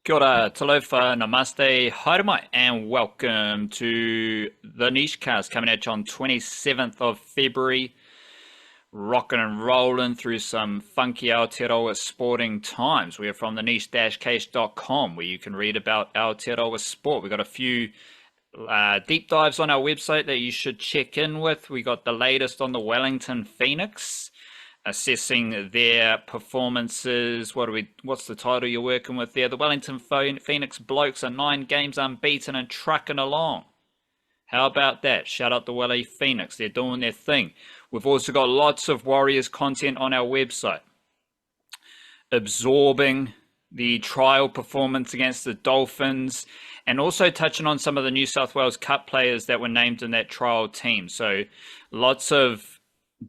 Kia ora, talofa, namaste, haere and welcome to the Niche Cast coming at you on 27th of February. Rocking and rolling through some funky Aotearoa sporting times. We are from the niche-case.com where you can read about Aotearoa sport. We've got a few deep dives on our website that you should check in with. We got the latest on the Wellington Phoenix, assessing their performances. What's the title you're working with there? The Wellington Phoenix blokes are 9 games unbeaten and trucking along. How about that? Shout out the Welly Phoenix. They're doing their thing. We've also got lots of Warriors content on our website. Absorbing the trial performance against the Dolphins and also touching on some of the New South Wales Cup players that were named in that trial team. So lots of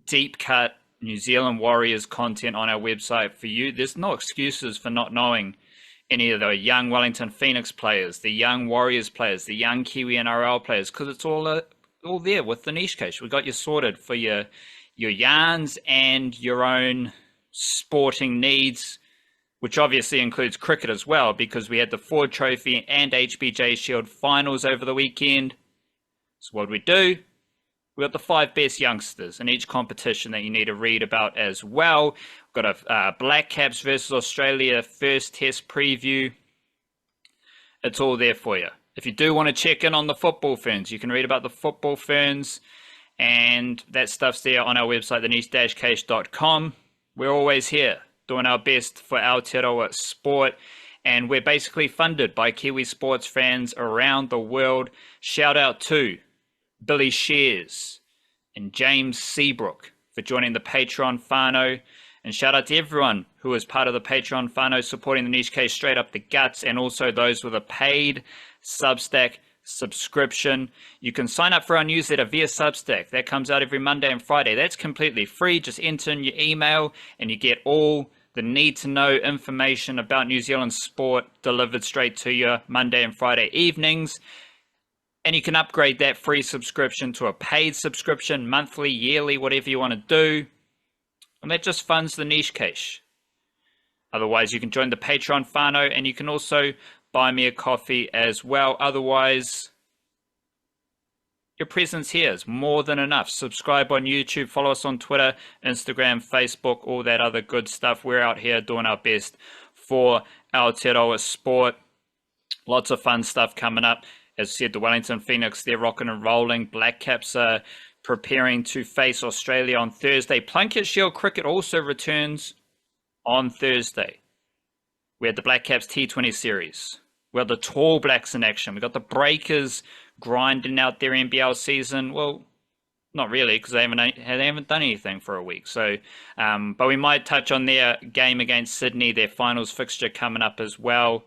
deep cut New Zealand Warriors content on our website for you. There's no excuses for not knowing any of the young Wellington Phoenix players, the young Warriors players, the young Kiwi-NRL players, because it's all there with the Niche Case. We got you sorted for your yarns and your own sporting needs, which obviously includes cricket as well, because we had the Ford Trophy and HBJ Shield finals over the weekend. So what we do? We've got the 5 best youngsters in each competition that you need to read about as well. We've got a Blackcaps versus Australia first test preview. It's all there for you. If you do want to check in on the football ferns, you can read about the football ferns, and that stuff's there on our website, theniche-case.com. We're always here doing our best for Aotearoa sport, and we're basically funded by Kiwi sports fans around the world. Shout out to Billy Shears and James Seabrook for joining the Patreon whānau, and shout out to everyone who is part of the Patreon whānau supporting the Niche Case straight up the guts, and also those with a paid Substack subscription. You can sign up for our newsletter via Substack. That comes out every Monday and Friday. That's completely free. Just enter in your email and you get all the need to know information about New Zealand sport delivered straight to you Monday and Friday evenings. And you can upgrade that free subscription to a paid subscription, monthly, yearly, whatever you want to do. And that just funds the Niche Case. Otherwise, you can join the Patreon whānau, and you can also buy me a coffee as well. Otherwise, your presence here is more than enough. Subscribe on YouTube, follow us on Twitter, Instagram, Facebook, all that other good stuff. We're out here doing our best for Aotearoa sport. Lots of fun stuff coming up. As I said, the Wellington Phoenix, they're rocking and rolling. Blackcaps are preparing to face Australia on Thursday. Plunket Shield cricket also returns on Thursday. We had the Blackcaps T20 series. We had the Tall Blacks in action. We got the Breakers grinding out their NBL season. Well, not really, because they haven't done anything for a week. So, but we might touch on their game against Sydney, their finals fixture coming up as well.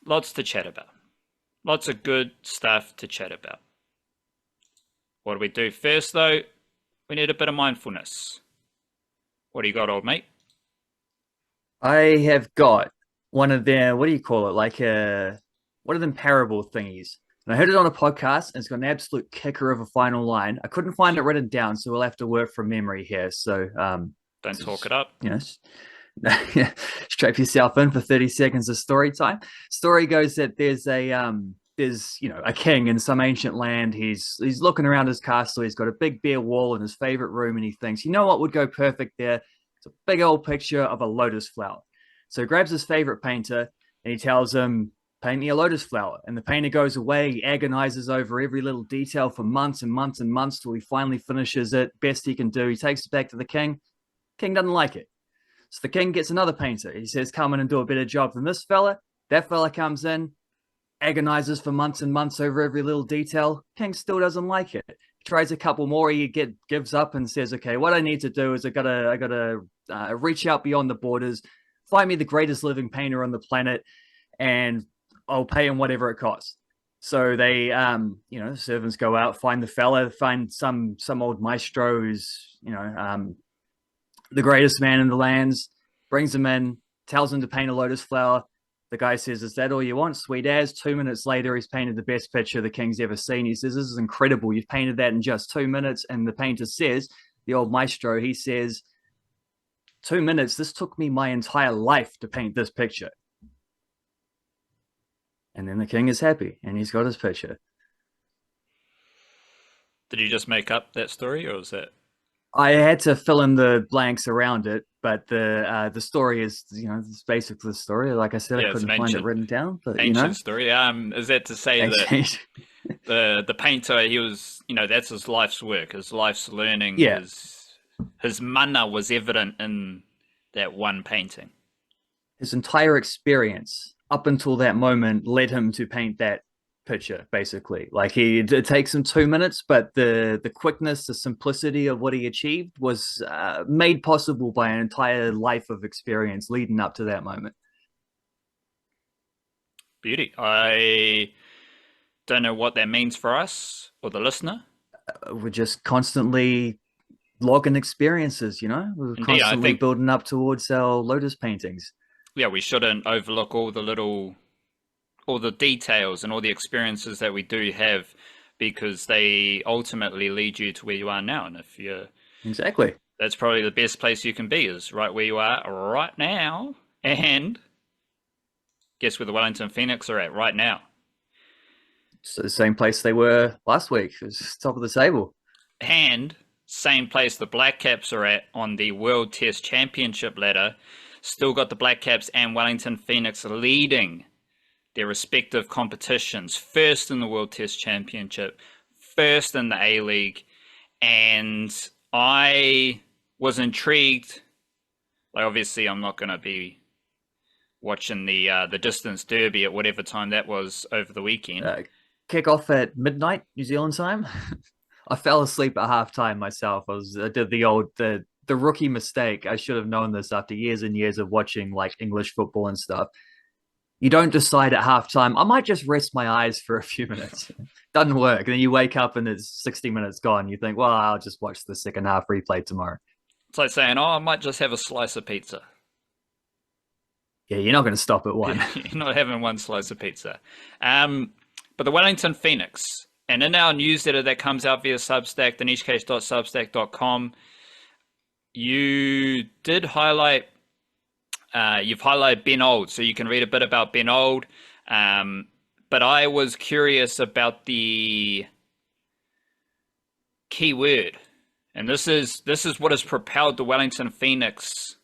Lots to chat about. Lots of good stuff to chat about. What do we do first, though? We need a bit of mindfulness. What do you got, old mate? I have got one of their, what do you call it? One of them parable thingies. And I heard it on a podcast, and it's got an absolute kicker of a final line. I couldn't find it written down, so we'll have to work from memory here. So, don't talk it up. Strap yourself in for 30 seconds of story time. Story goes that there's a king in some ancient land. He's looking around his castle. He's got a big bare wall in his favorite room, and he thinks, you know what would go perfect there? It's a big old picture of a lotus flower. So he grabs his favorite painter and he tells him, paint me a lotus flower. And the painter goes away. He agonizes over every little detail for months and months and months till he finally finishes it best he can do. He takes it back to the king. King doesn't like it. So the king gets another painter. He says, come in and do a better job than this fella. That fella comes in, agonizes for months and months over every little detail. King still doesn't like it. He tries a couple more. He gives up and says, okay, what I need to do is I gotta reach out beyond the borders, find me the greatest living painter on the planet, and I'll pay him whatever it costs. So they, the servants go out, find the fella, find some old maestro who's, the greatest man in the lands, brings him in, tells him to paint a lotus flower. The guy says, is that all you want? Sweet as. 2 minutes later, he's painted the best picture the king's ever seen. He says, this is incredible. You've painted that in just 2 minutes. And the painter says, the old maestro, he says, 2 minutes. This took me my entire life to paint this picture. And then the king is happy and he's got his picture. Did you just make up that story, or was that? I had to fill in the blanks around it, but the story is, it's basically the story. Like I said, I Yeah, it's an couldn't find it written down, but ancient story. Is that to say that the painter, he was, that's his life's work, his life's learning, yeah, his mana was evident in that one painting. his entire experience up until that moment led him to paint that picture, basically. Like it takes him 2 minutes, but the quickness, the simplicity of what he achieved was made possible by an entire life of experience leading up to that moment. Beauty. I don't know what that means for us or the listener. We're just constantly logging experiences, we're Indeed, constantly building up towards our lotus paintings. Yeah, we shouldn't overlook all the details and all the experiences that we do have, because they ultimately lead you to where you are now. And if you're exactly, that's probably the best place you can be, is right where you are right now. And guess where the Wellington Phoenix are at right now? It's the same place they were last week. It's top of the table. And same place the Blackcaps are at on the World Test Championship ladder. Still got the Blackcaps and Wellington Phoenix leading their respective competitions. First in the World Test Championship, first in the A-League. And I was intrigued. Like, obviously, I'm not going to be watching the distance derby at whatever time that was over the weekend. Kick off at midnight New Zealand time. I fell asleep at halftime myself. I did the rookie mistake. I should have known this after years and years of watching like English football and stuff. You don't decide at halftime, I might just rest my eyes for a few minutes. Doesn't work. And then you wake up and it's 60 minutes gone. You think, well, I'll just watch the second half replay tomorrow. It's like saying, I might just have a slice of pizza. Yeah, you're not going to stop at one. You're not having one slice of pizza. But the Wellington Phoenix, and in our newsletter that comes out via Substack, denishcase.substack.com, you did highlight, you've highlighted Ben Old, so you can read a bit about Ben Old. But I was curious about the key word, and this is what has propelled the Wellington Phoenix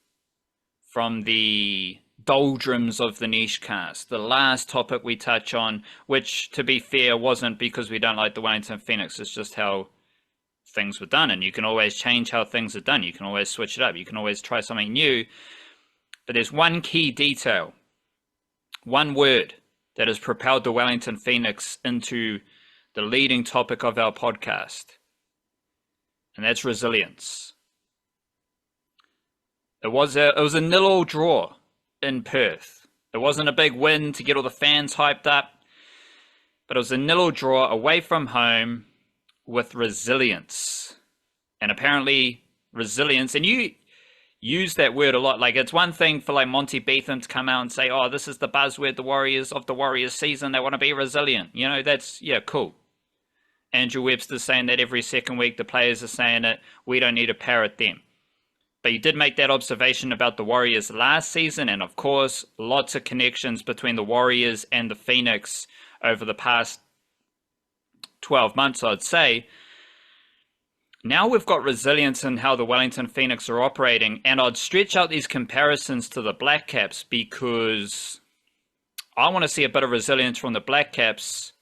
from the doldrums of the niche cast. The last topic we touch on, which to be fair wasn't because we don't like the Wellington Phoenix, it's just how things were done, and you can always change how things are done. You can always switch it up. You can always try something new. But there's one key detail, one word that has propelled the Wellington Phoenix into the leading topic of our podcast, and that's resilience. It was a 0-0 draw in Perth. It wasn't a big win to get all the fans hyped up, but it was a 0-0 draw away from home with resilience. And apparently resilience, and you use that word a lot. Like, it's one thing for like Monty Beetham to come out and say, oh, this is the buzzword the Warriors of the Warriors season, they want to be resilient. That's, yeah, cool. Andrew Webster's saying that every second week, the players are saying it. We don't need to parrot them. But you did make that observation about the Warriors last season, and of course, lots of connections between the Warriors and the Phoenix over the past 12 months, I'd say. Now we've got resilience in how the Wellington Phoenix are operating, and I'd stretch out these comparisons to the Blackcaps because I want to see a bit of resilience from the Blackcaps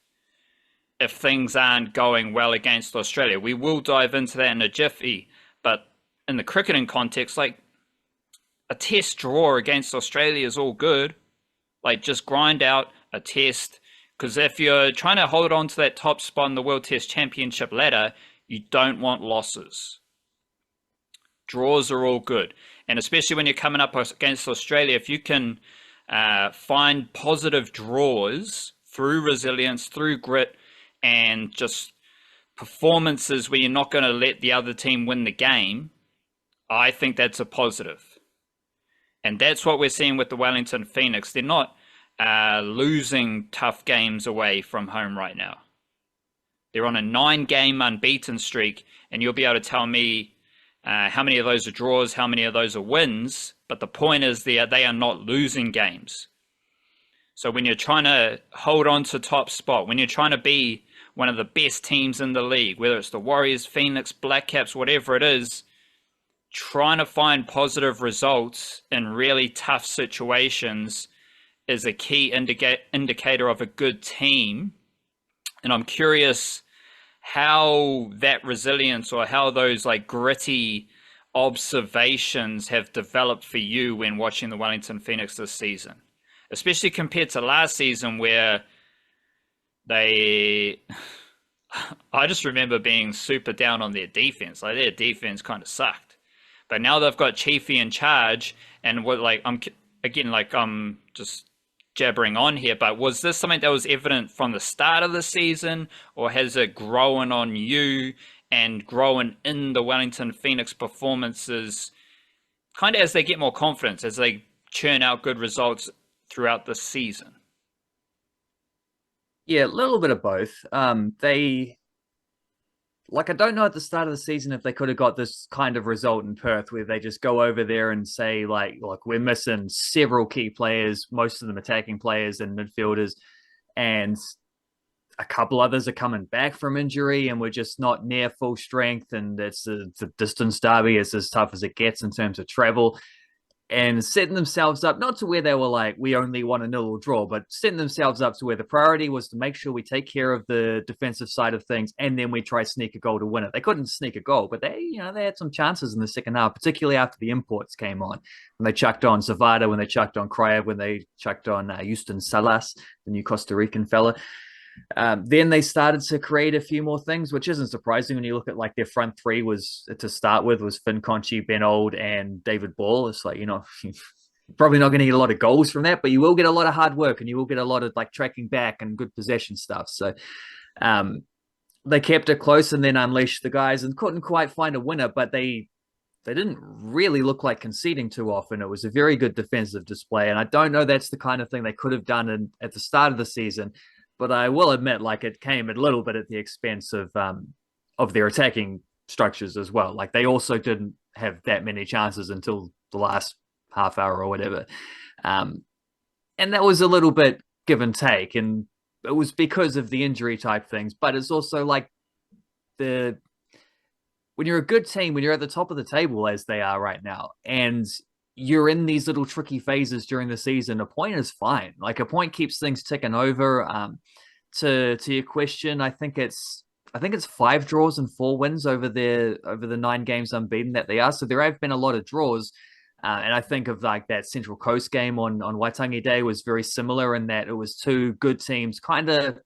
if things aren't going well against Australia. We will dive into that in a jiffy, but in the cricketing context, like, a test draw against Australia is all good. Like, just grind out a test, because if you're trying to hold on to that top spot in the World Test Championship ladder, you don't want losses. Draws are all good. And especially when you're coming up against Australia, if you can find positive draws through resilience, through grit, and just performances where you're not going to let the other team win the game, I think that's a positive. And that's what we're seeing with the Wellington Phoenix. They're not losing tough games away from home right now. They're on a 9-game unbeaten streak, and you'll be able to tell me How many of those are draws? How many of those are wins? But the point is they are not losing games. So when you're trying to hold on to top spot, when you're trying to be one of the best teams in the league, whether it's the Warriors, Phoenix, Blackcaps, whatever it is, trying to find positive results in really tough situations is a key indicator of a good team. And I'm curious how that resilience or how those like gritty observations have developed for you when watching the Wellington Phoenix this season, especially compared to last season where I just remember being super down on their defense. Like their defense kind of sucked, but now they've got Chiefy in charge, and what like I'm just jabbering on here, but was this something that was evident from the start of the season, or has it grown on you and grown in the Wellington Phoenix performances kind of as they get more confidence, as they churn out good results throughout the season? Yeah, a little bit of both. I don't know at the start of the season if they could have got this kind of result in Perth where they just go over there and say, like, look, we're missing several key players, most of them attacking players and midfielders, and a couple others are coming back from injury, and we're just not near full strength, and it's a distance derby. It's as tough as it gets in terms of travel. And setting themselves up, not to where they were like, we only want a nil or draw, but setting themselves up to where the priority was to make sure we take care of the defensive side of things, and then we try sneak a goal to win it. They couldn't sneak a goal, but they had some chances in the second half, particularly after the imports came on. When they chucked on Zavada, when they chucked on Kraev, when they chucked on Houston Salas, the new Costa Rican fella. Then they started to create a few more things, which isn't surprising when you look at like their front three was to start with was Finn Conchi, Ben Old, and David Ball. It's like, probably not going to get a lot of goals from that, but you will get a lot of hard work and you will get a lot of like tracking back and good possession stuff. So they kept it close and then unleashed the guys and couldn't quite find a winner, but they didn't really look like conceding too often. It was a very good defensive display. And I don't know that's the kind of thing they could have done at the start of the season. But I will admit, like, it came a little bit at the expense of their attacking structures as well. Like, they also didn't have that many chances until the last half hour or whatever. And that was a little bit give and take. And it was because of the injury type things. But it's also like when you're a good team, when you're at the top of the table, as they are right now, and you're in these little tricky phases during the season, a point is fine. Like a point keeps things ticking over. To your question, I think it's 5 draws and 4 wins over the 9 games unbeaten that they are. So there have been a lot of draws. And I think of like that Central Coast game on Waitangi Day was very similar in that it was 2 good teams kind of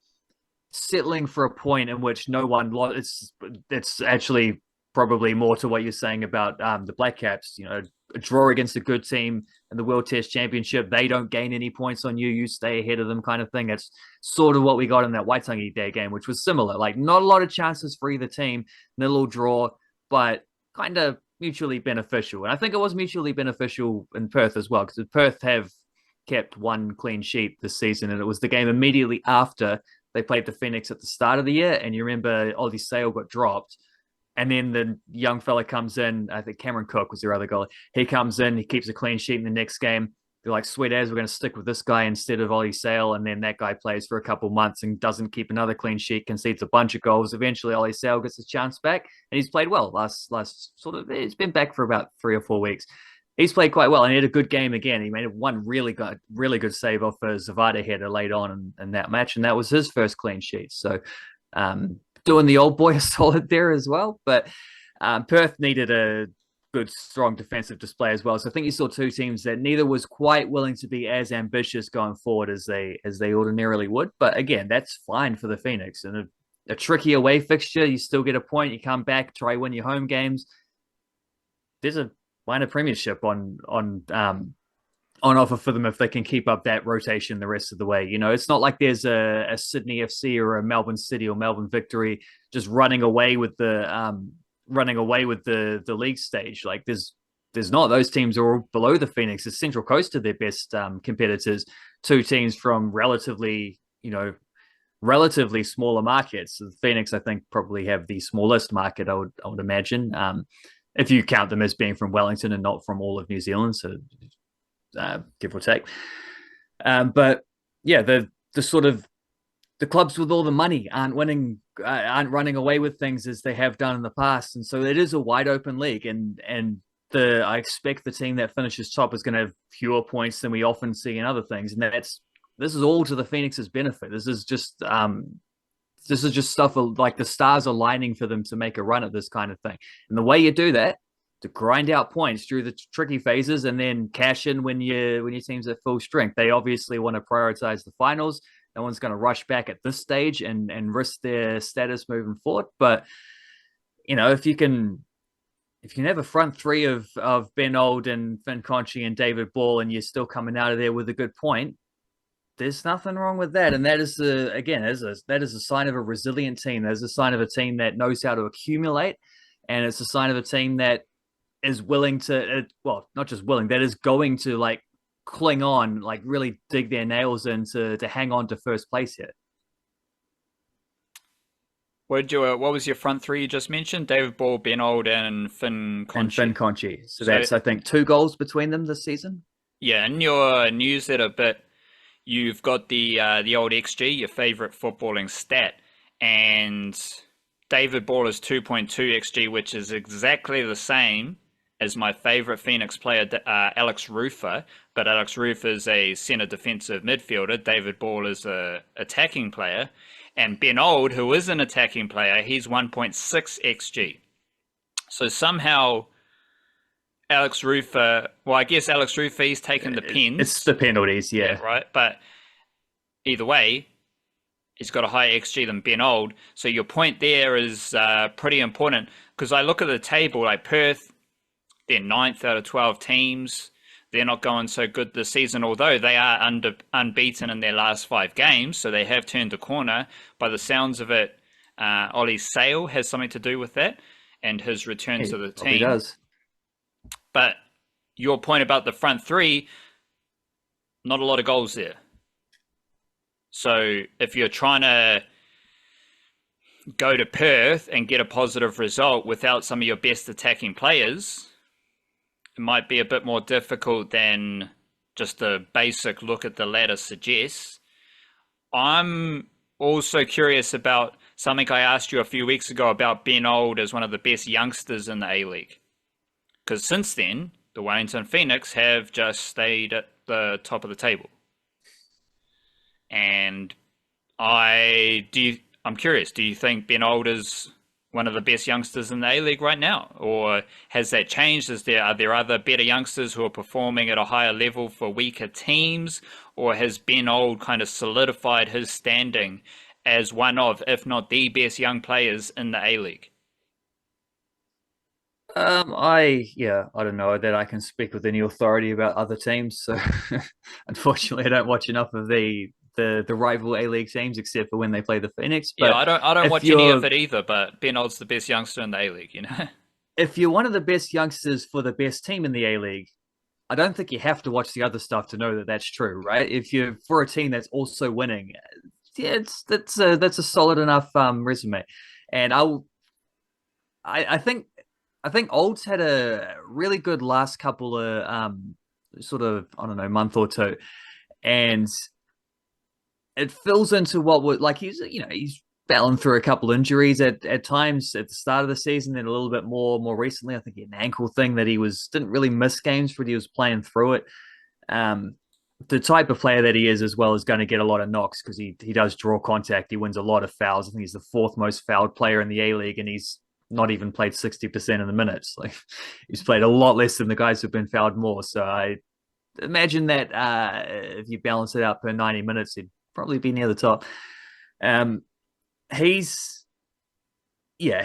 settling for a point in which no one lost. It's actually probably more to what you're saying about the Blackcaps. A draw against a good team in the World Test Championship, they don't gain any points on you. You stay ahead of them, kind of thing. That's sort of what we got in that Waitangi Day game, which was similar. Like not a lot of chances for either team, nil draw, but kind of mutually beneficial. And I think it was mutually beneficial in Perth as well, because Perth have kept 1 clean sheet this season, and it was the game immediately after they played the Phoenix at the start of the year. And you remember Ollie Sale got dropped. And then the young fella comes in. I think Cameron Cook was their other goalie. He comes in, he keeps a clean sheet in the next game. They're like, sweet as, we're going to stick with this guy instead of Ollie Sale. And then that guy plays for a couple months and doesn't keep another clean sheet, concedes a bunch of goals. Eventually, Ollie Sale gets his chance back, and he's played well. Last he's been back for about 3 or 4 weeks. He's played quite well, and he had a good game again. He made 1 really good save off a Zavada header late on in that match, and that was his first clean sheet. So, doing the old boy a solid there as well. But Perth needed a good, strong defensive display as well. So I think you saw 2 teams that neither was quite willing to be as ambitious going forward as they ordinarily would. But again, that's fine for the Phoenix. And a tricky away fixture, you still get a point. You come back, try win your home games. There's a minor premiership on offer for them if they can keep up that rotation the rest of the way. It's not like there's a Sydney FC or a Melbourne City or Melbourne Victory just running away with the league stage. Like there's not. Those teams are all below the Phoenix. It's Central Coast are their best competitors. 2 teams from relatively smaller markets. So the Phoenix, I think, probably have the smallest market. I would imagine. if you count them as being from Wellington and not from all of New Zealand, so give or take. But yeah, the sort of the clubs with all the money aren't running away with things as they have done in the past, and so it is a wide open league. And I expect the team that finishes top is going to have fewer points than we often see in other things, and this is all to the Phoenix's benefit. This is just stuff like the stars are lining for them to make a run at this kind of thing. And the way you do that, to grind out points through the tricky phases and then cash in when your team's at full strength. They obviously want to prioritize the finals. No one's going to rush back at this stage and risk their status moving forward. But if you can have a front three of Ben Old and Finn Conchie and David Ball, and you're still coming out of there with a good point, there's nothing wrong with that. And that is a sign of a resilient team. There's a sign of a team that knows how to accumulate, and it's a sign of a team that is willing to, not just willing, that is going to cling on, really dig their nails in to hang on to first place here. What was your front three you just mentioned? David Ball, Ben Old, and Finn Conchie. So that's, I think, 2 goals between them this season. Yeah, in your newsletter bit, you've got the old XG, your favorite footballing stat, and David Ball is 2.2 XG, which is exactly the same as my favorite Phoenix player, Alex Rufer. But Alex Rufer is a center defensive midfielder. David Ball is a attacking player. And Ben Old, who is an attacking player, he's 1.6 XG. So somehow Alex Rufer, I guess Alex Rufer, he's taken the pins. It's the penalties, yeah. Right? But either way, he's got a higher XG than Ben Old. So your point there is pretty important, because I look at the table, like Perth, they're 9th out of 12 teams. They're not going so good this season, although they are unbeaten in their last 5 games, so they have turned the corner. By the sounds of it, Ollie Sale has something to do with that and his return to the team. He does. But your point about the front three, not a lot of goals there. So if you're trying to go to Perth and get a positive result without some of your best attacking players, it might be a bit more difficult than just a basic look at the ladder suggests. I'm also curious about something I asked you a few weeks ago about Ben Old as one of the best youngsters in the A-League. Because since then, the Wellington Phoenix have just stayed at the top of the table. And I'm curious, do you think Ben Old is one of the best youngsters in the A-League right now? Or has that changed? Are there other better youngsters who are performing at a higher level for weaker teams? Or has Ben Old kind of solidified his standing as one of, if not the best young players in the A-League? I don't know that I can speak with any authority about other teams. So unfortunately, I don't watch enough of the rival A-League teams except for when they play the Phoenix. But yeah, I don't watch any of it either, but Ben Old's the best youngster in the A-League, If you're one of the best youngsters for the best team in the A-League, I don't think you have to watch the other stuff to know that that's true, right? If you're for a team that's also winning, yeah, that's a solid enough resume. And I think Old's had a really good last couple of month or two, and it fills into what would he's battling through a couple injuries at times at the start of the season, and a little bit more recently. I think he had an ankle thing that he didn't really miss games, but he was playing through it. The type of player that he is as well is going to get a lot of knocks because he does draw contact. He wins a lot of fouls. I think he's the 4th most fouled player in the A-League, and he's not even played 60% of the minutes. Like, he's played a lot less than the guys who've been fouled more. So I imagine that if you balance it out per 90 minutes, he'd probably be near the top. He's a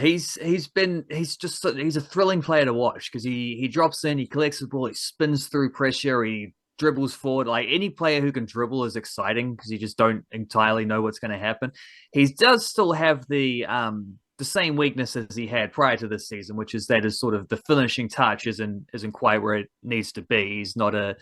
thrilling player to watch because he drops in, he collects the ball, he spins through pressure, he dribbles forward. Like, any player who can dribble is exciting because you just don't entirely know what's going to happen. He does still have the same weakness as he had prior to this season, which is that his sort of the finishing touch isn't quite where it needs to be. He's not a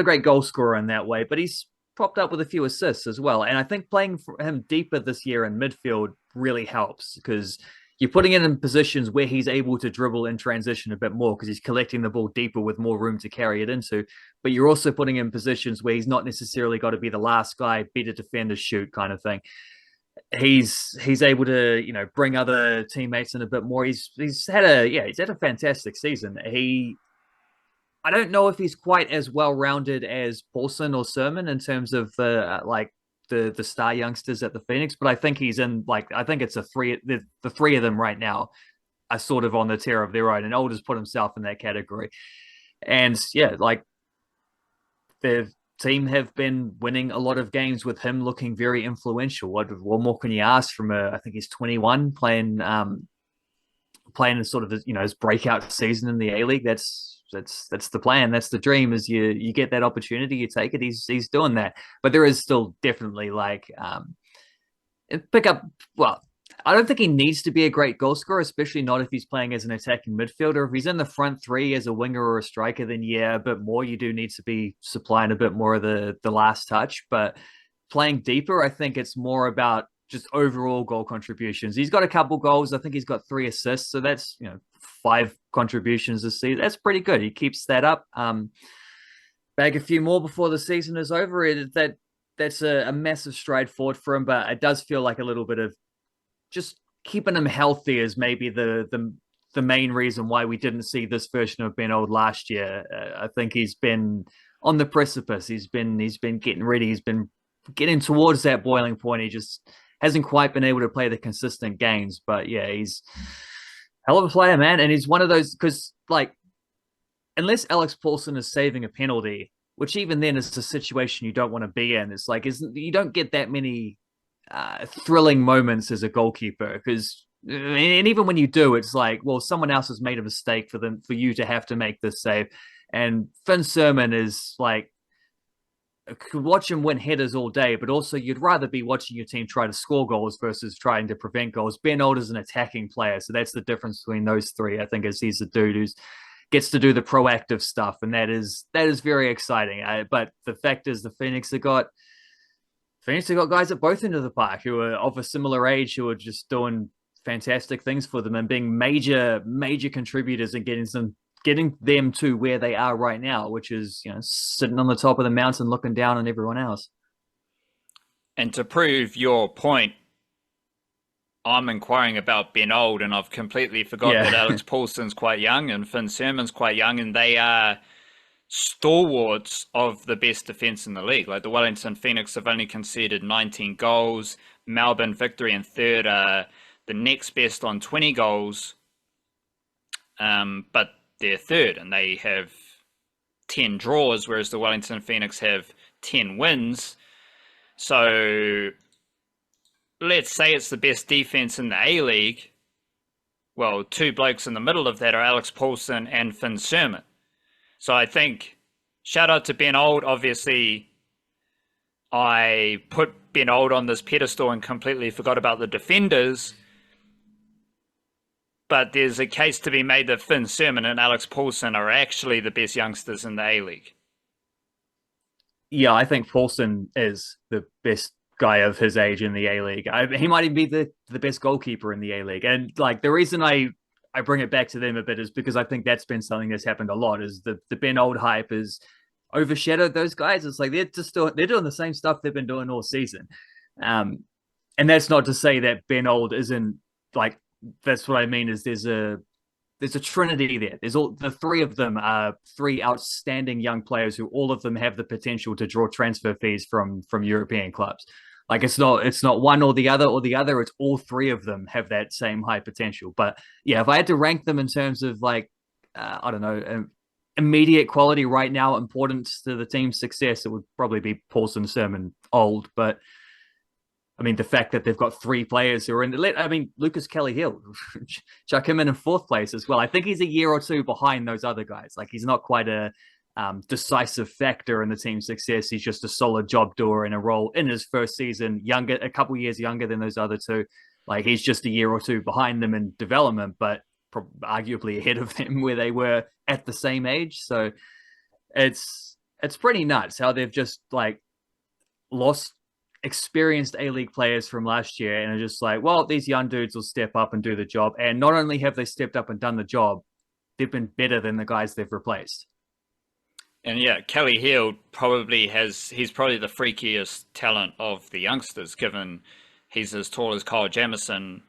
great goal scorer in that way, but he's popped up with a few assists as well. And I think playing for him deeper this year in midfield really helps because you're putting him in positions where he's able to dribble in transition a bit more because he's collecting the ball deeper with more room to carry it into. But you're also putting him in positions where he's not necessarily got to be the last guy, better defender, shoot kind of thing. He's able to bring other teammates in a bit more. He's had a fantastic season. I don't know if he's quite as well rounded as Paulson or Sermon in terms of the star youngsters at the Phoenix, but I think he's in I think it's the three of them right now are sort of on the tier of their own, and Old has put himself in that category. And yeah, the team have been winning a lot of games with him looking very influential. What more can you ask from I think he's 21 playing sort of his breakout season in the A League. That's the plan. That's the dream. Is you get that opportunity, you take it. He's doing that, but there is still definitely pick up. Well, I don't think he needs to be a great goal scorer, especially not if he's playing as an attacking midfielder. If he's in the front three as a winger or a striker, then yeah, a bit more. You do need to be supplying a bit more of the last touch, but playing deeper, I think it's more about just overall goal contributions. He's got a couple goals. I think he's got 3 assists. So that's, 5 contributions this season. That's pretty good. He keeps that up. Bag a few more before the season is over. That's a massive stride forward for him, but it does feel like a little bit of just keeping him healthy is maybe the main reason why we didn't see this version of Ben Old last year. I think he's been on the precipice. He's been getting ready. He's been getting towards that boiling point. He just hasn't quite been able to play the consistent games. But yeah, he's hell of a player, man. And he's one of those, because unless Alex Paulson is saving a penalty, which even then is a situation you don't want to be in. It's you don't get that many thrilling moments as a goalkeeper, because and even when you do, it's well, someone else has made a mistake for you to have to make this save. And Finn Sermon is could watch him win headers all day, but also you'd rather be watching your team try to score goals versus trying to prevent goals. Ben Old is an attacking player, so that's the difference between those three. I think is he's a dude who's gets to do the proactive stuff, and that is very exciting. But the fact is, the Phoenix have got guys at both ends of the park who are of a similar age who are just doing fantastic things for them and being major contributors and getting them to where they are right now, which is sitting on the top of the mountain looking down on everyone else. And to prove your point, I'm inquiring about Ben Old, and I've completely forgot that Alex Paulson's quite young and Finn Sermon's quite young, and they are stalwarts of the best defense in the league. Like the Wellington Phoenix have only conceded 19 goals. Melbourne, Victory and third are the next best on 20 goals. But they're third and they have 10 draws, whereas the Wellington Phoenix have 10 wins. So let's say it's the best defense in the A-League. Well, 2 blokes in the middle of that are Alex Paulson and Finn Sermon. So I think, shout out to Ben Old. Obviously, I put Ben Old on this pedestal and completely forgot about the defenders. But there's a case to be made that Finn Sermon and Alex Paulson are actually the best youngsters in the A-League. Yeah, I think Paulson is the best guy of his age in the A-League. He might even be the best goalkeeper in the A-League. And the reason I bring it back to them a bit is because I think that's been something that's happened a lot, is the Ben Old hype has overshadowed those guys. It's they're doing the same stuff they've been doing all season. And that's not to say that Ben Old isn't that's what I mean is there's a trinity there. There's all the 3 of them are 3 outstanding young players who all of them have the potential to draw transfer fees from European clubs. It's not one or the other, it's all 3 of them have that same high potential. But yeah, if I had to rank them in terms of I don't know, immediate quality right now, importance to the team's success, it would probably be Paulson, Sermon, Old. But I mean, the fact that they've got 3 players who are in Lucas Kelly-Hill, chuck him in 4th place as well. I think he's a year or 2 behind those other guys. He's not quite a decisive factor in the team's success. He's just a solid job doer in a role in his first season, a couple years younger than those other 2. He's just a year or 2 behind them in development, but arguably ahead of them where they were at the same age. So it's pretty nuts how they've just lost experienced A-League players from last year and are just like, well, these young dudes will step up and do the job. And not only have they stepped up and done the job, they've been better than the guys they've replaced. And yeah, Kelly Hill he's probably the freakiest talent of the youngsters, given he's as tall as Kyle Jamison.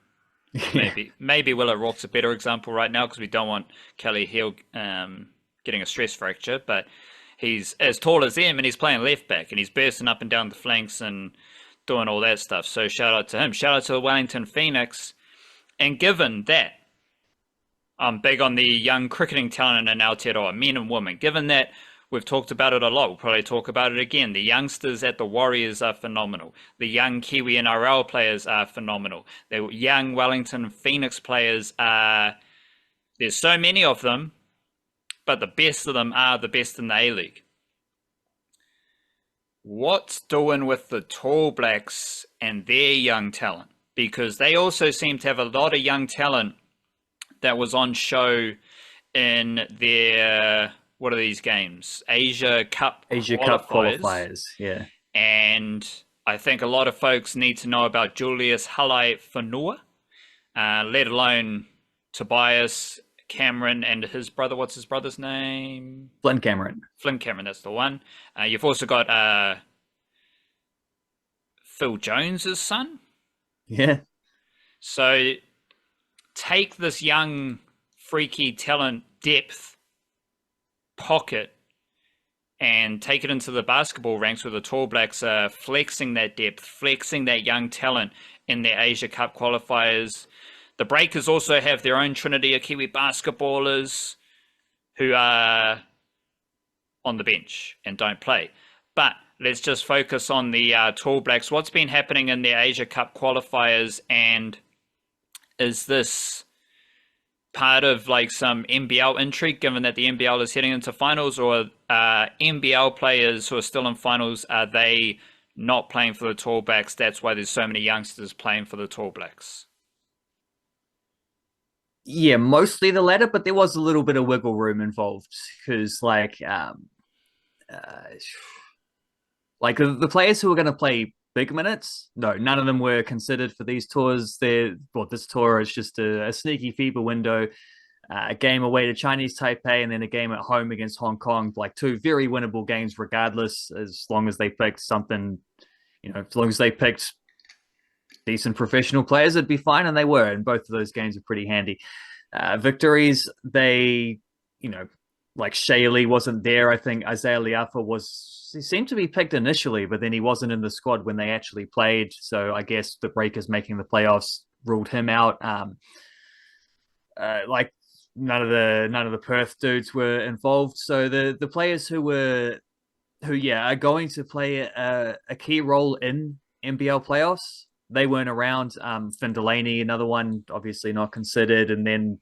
Maybe Will O'Rourke's a better example right now because we don't want Kelly Hill getting a stress fracture, but he's as tall as him and he's playing left back and he's bursting up and down the flanks and doing all that stuff. So shout out to him. Shout out to the Wellington Phoenix. And given that I'm big on the young cricketing talent in Aotearoa, men and women, given that we've talked about it a lot, we'll probably talk about it again. The youngsters at the Warriors are phenomenal. The young Kiwi-NRL players are phenomenal. The young Wellington Phoenix players there's so many of them, but the best of them are the best in the A-League. What's doing with the Tall Blacks and their young talent? Because they also seem to have a lot of young talent that was on show in their, what are these games? Asia Cup qualifiers, yeah. And I think a lot of folks need to know about Julius Halai Whanua, let alone Tobias Cameron and his brother. What's his brother's name? Flynn Cameron, that's the one. You've also got Phil Jones's son. Yeah. So take this young, freaky talent depth pocket and take it into the basketball ranks where the Tall Blacks are flexing that depth, flexing that young talent in their Asia Cup qualifiers. The Breakers also have their own trinity of Kiwi basketballers who are on the bench and don't play. But let's just focus on the Tall Blacks. What's been happening in their Asia Cup qualifiers, and is this part of like some NBL intrigue, given that the NBL is heading into finals, or NBL players who are still in finals, are they not playing for the Tall Blacks? That's why there's so many youngsters playing for the Tall Blacks. Yeah, mostly the latter, but there was a little bit of wiggle room involved because, like the players who were going to play big minutes, no, none of them were considered for these tours. This tour is just a sneaky fever window, a game away to Chinese Taipei, and then a game at home against Hong Kong. Like two very winnable games, regardless, as long as they picked something, as long as they picked decent professional players, it'd be fine, and they were, and both of those games are pretty handy. Victories, they, like Shayley wasn't there. I think Isaiah Liafa he seemed to be picked initially, but then he wasn't in the squad when they actually played. So I guess the Breakers making the playoffs ruled him out. Like none of the Perth dudes were involved. So the players who are going to play a key role in NBL playoffs, they weren't around. Finn Delaney, another one, obviously not considered. And then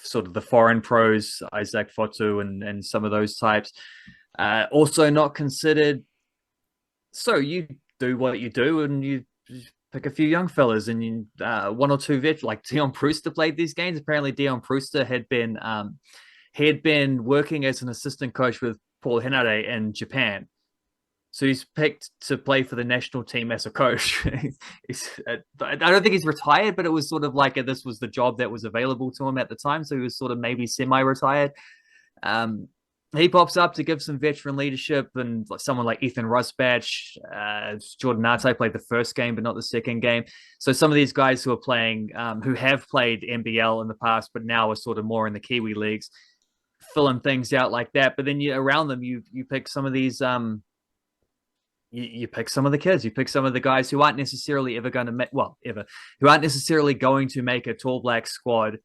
sort of the foreign pros, Isaac Fotu and some of those types, also not considered. So you do what you do and you pick a few young fellas and you, one or two vets, like Dion Brewster played these games. Apparently Dion Brewster had been working as an assistant coach with Paul Henare in Japan. So he's picked to play for the national team as a coach. I don't think he's retired, but it was sort of like this was the job that was available to him at the time. So he was sort of maybe semi-retired. He pops up to give some veteran leadership, and someone like Ethan Rusbatch, Jordan Arte played the first game, but not the second game. So some of these guys who are playing, who have played NBL in the past, but now are sort of more in the Kiwi leagues, filling things out like that. But then around them, you pick some of these... You pick some of the kids, you pick some of the guys who aren't necessarily ever going to who aren't necessarily going to make a Tall Black squad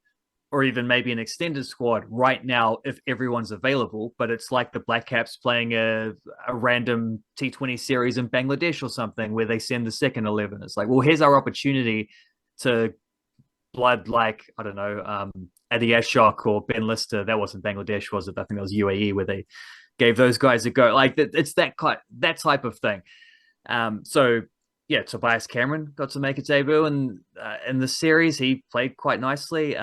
or even maybe an extended squad right now if everyone's available. But it's like the Blackcaps playing a random T20 series in Bangladesh or something where they send the second 11. It's like, well, here's our opportunity to blood, like, I don't know, Adi Ashok or Ben Lister. That wasn't Bangladesh, was it? I think that was UAE where they gave those guys a go. Like it's that type of thing. So yeah, Tobias Cameron got to make a debut in the series. He played quite nicely.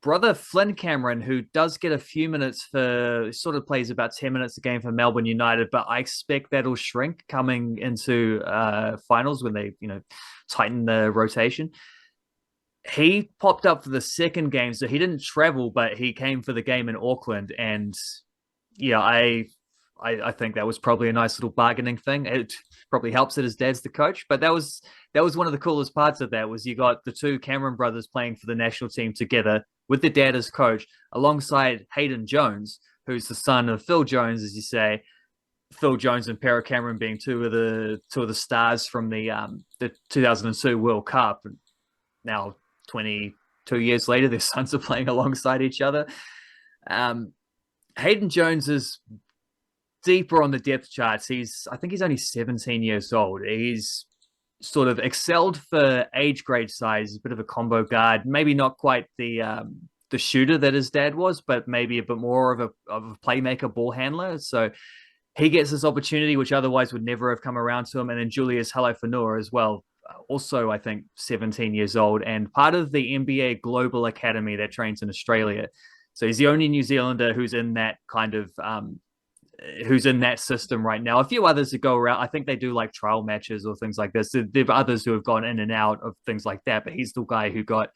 brother Flynn Cameron, who does get a few minutes for, sort of plays about 10 minutes a game for Melbourne United, but I expect that'll shrink coming into finals when they, tighten the rotation. He popped up for the second game, so he didn't travel, but he came for the game in Auckland, and yeah, I think that was probably a nice little bargaining thing. It probably helps that his dad's the coach, but that was one of the coolest parts of that was you got the two Cameron brothers playing for the national team together with the dad as coach, alongside Hayden Jones, who's the son of Phil Jones, as you say. Phil Jones and Pero Cameron being two of the stars from the 2002 World Cup. And now 22 years later, their sons are playing alongside each other. Hayden Jones is deeper on the depth charts. I think he's only 17 years old. He's sort of excelled for age grade size. He's a bit of a combo guard, maybe not quite the shooter that his dad was, but maybe a bit more of a playmaker, ball handler. So he gets this opportunity, which otherwise would never have come around to him. And then Julius Halaifanua as well, also I think 17 years old, and part of the NBA Global Academy that trains in Australia. So he's the only New Zealander who's in that kind of who's in that system right now. A few others that go around. I think they do like trial matches or things like this. There are others who have gone in and out of things like that, but he's the guy who got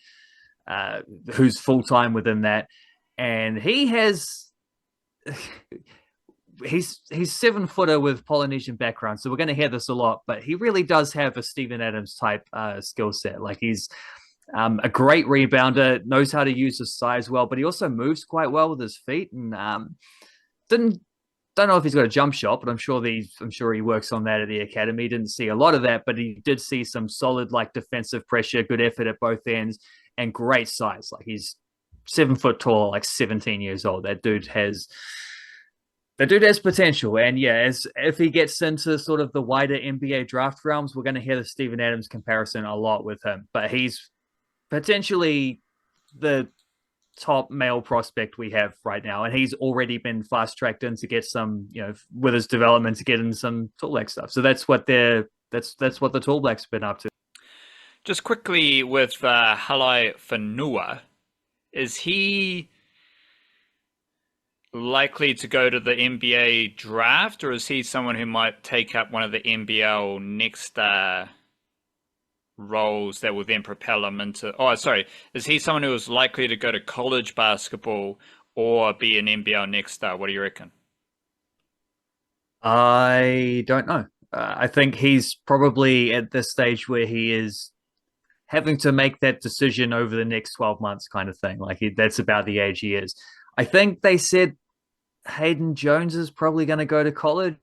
who's full time within that, and he has. He's 7-footer with Polynesian background, so we're going to hear this a lot. But he really does have a Steven Adams type skill set. Like he's a great rebounder, knows how to use his size well, but he also moves quite well with his feet. And don't know if he's got a jump shot, but I'm sure he works on that at the academy. Didn't see a lot of that, but he did see some solid like defensive pressure, good effort at both ends, and great size. Like he's 7 foot tall, like 17 years old. That dude has potential. And yeah, if he gets into sort of the wider NBA draft realms, we're going to hear the Steven Adams comparison a lot with him. But he's potentially the top male prospect we have right now. And he's already been fast-tracked in to get some, with his development to get in some Tall Black stuff. So that's what the Tall Blacks have been up to. Just quickly with Halaifanua, is he likely to go to the NBA draft, or is he someone who might take up one of the NBL next roles that will then propel him into... Oh, sorry. Is he someone who is likely to go to college basketball or be an NBL next star? What do you reckon? I don't know. I think he's probably at this stage where he is having to make that decision over the next 12 months kind of thing. Like that's about the age he is. I think they said Hayden Jones is probably going to go to college.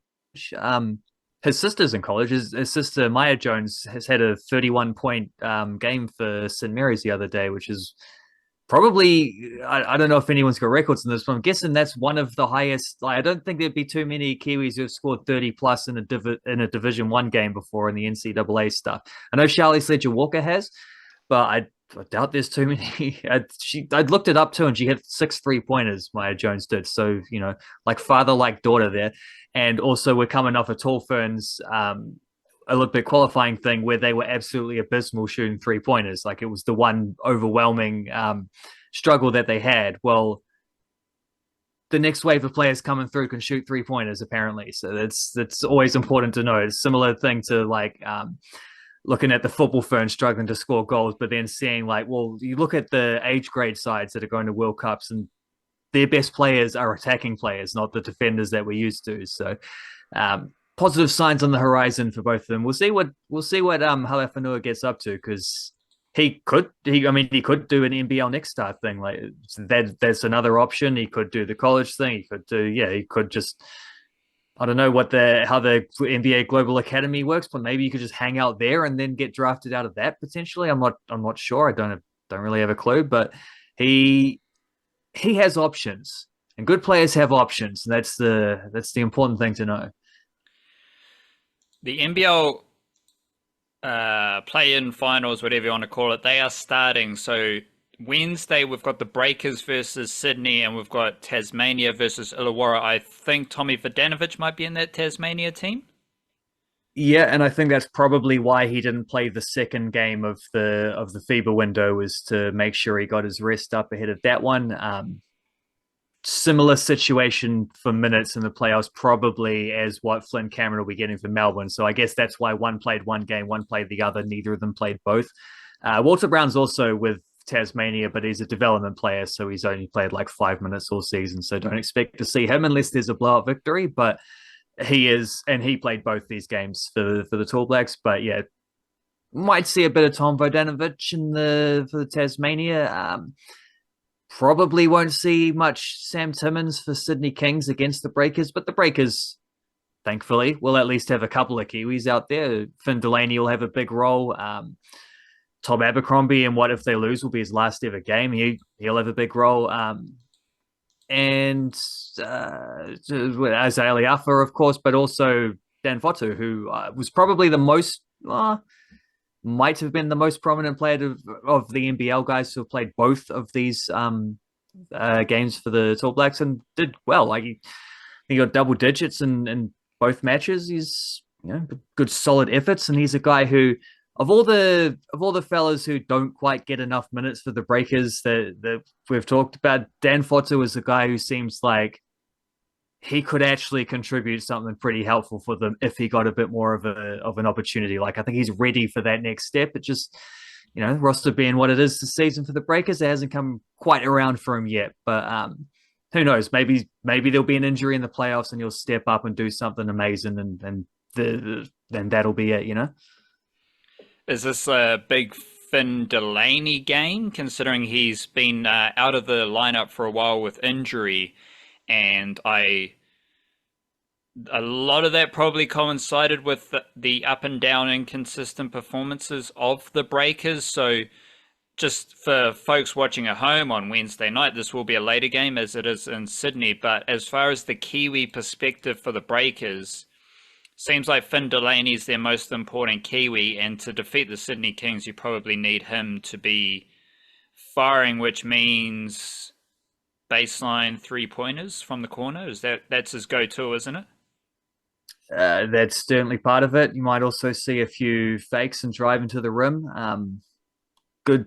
His sister's in college. His sister, Maya Jones, has had a 31-point game for St. Mary's the other day, which is probably, I don't know if anyone's got records in this, but I'm guessing that's one of the highest. Like, I don't think there'd be too many Kiwis who have scored 30 plus in a Division One game before in the NCAA stuff. I know Charlie Sledger Walker has, but I doubt there's too many. I'd looked it up too, and she had 6 3-pointers, Maya Jones did. So, like father, like daughter there. And also we're coming off a Tall Ferns Olympic qualifying thing where they were absolutely abysmal shooting 3-pointers. Like it was the one overwhelming struggle that they had. Well, the next wave of players coming through can shoot 3-pointers apparently. So that's always important to know. It's a similar thing to like looking at the football Ferns struggling to score goals, but then seeing like, well, you look at the age grade sides that are going to World Cups and their best players are attacking players, not the defenders that we're used to. So positive signs on the horizon for both of them. We'll see what Halaifanua gets up to, because he could do an NBL next start thing. Like that's another option. He could do the college thing. He could just, I don't know how the NBA Global Academy works, but maybe you could just hang out there and then get drafted out of that potentially. I'm not sure. I don't really have a clue, but he has options, and good players have options. And that's the important thing to know. The NBL play-in finals, whatever you want to call it, they are starting. So Wednesday, we've got the Breakers versus Sydney, and we've got Tasmania versus Illawarra. I think Tommy Vodanovic might be in that Tasmania team. Yeah, and I think that's probably why he didn't play the second game of the FIBA window, was to make sure he got his rest up ahead of that one. Similar situation for minutes in the playoffs, probably as what Flynn Cameron will be getting for Melbourne. So I guess that's why one played one game, one played the other. Neither of them played both. Walter Brown's also with Tasmania, but he's a development player, so he's only played like 5 minutes all season. So don't expect to see him unless there's a blowout victory. But he is, and he played both these games for the Tall Blacks. But yeah, might see a bit of Tom Vodanovic in the for the Tasmania. Probably won't see much Sam Timmins for Sydney Kings against the Breakers, but the Breakers, thankfully, will at least have a couple of Kiwis out there. Finn Delaney will have a big role. Tom Abercrombie, and what if they lose, will be his last ever game. He'll have a big role. And Isaiah Liafa, of course, but also Dan Fotu, who was probably the most, might have been the most prominent player of the NBL guys who have played both of these games for the Tall Blacks and did well. Like he got double digits in both matches. He's good solid efforts, and he's a guy who, of all the fellas who don't quite get enough minutes for the Breakers that we've talked about, Dan Fotu is a guy who seems like he could actually contribute something pretty helpful for them if he got a bit more of an opportunity. Like I think he's ready for that next step. It just, roster being what it is this season for the Breakers, it hasn't come quite around for him yet. But who knows? Maybe there'll be an injury in the playoffs and he'll step up and do something amazing, and then that'll be it. Is this a big Finn Delaney game, considering he's been out of the lineup for a while with injury? And a lot of that probably coincided with the up and down inconsistent performances of the Breakers. So just for folks watching at home on Wednesday night, this will be a later game as it is in Sydney. But as far as the Kiwi perspective for the Breakers, seems like Finn Delaney is their most important Kiwi, and to defeat the Sydney Kings, you probably need him to be firing, which means baseline 3-pointers from the corner. That's his go-to, isn't it? That's certainly part of it. You might also see a few fakes and drive into the rim. Good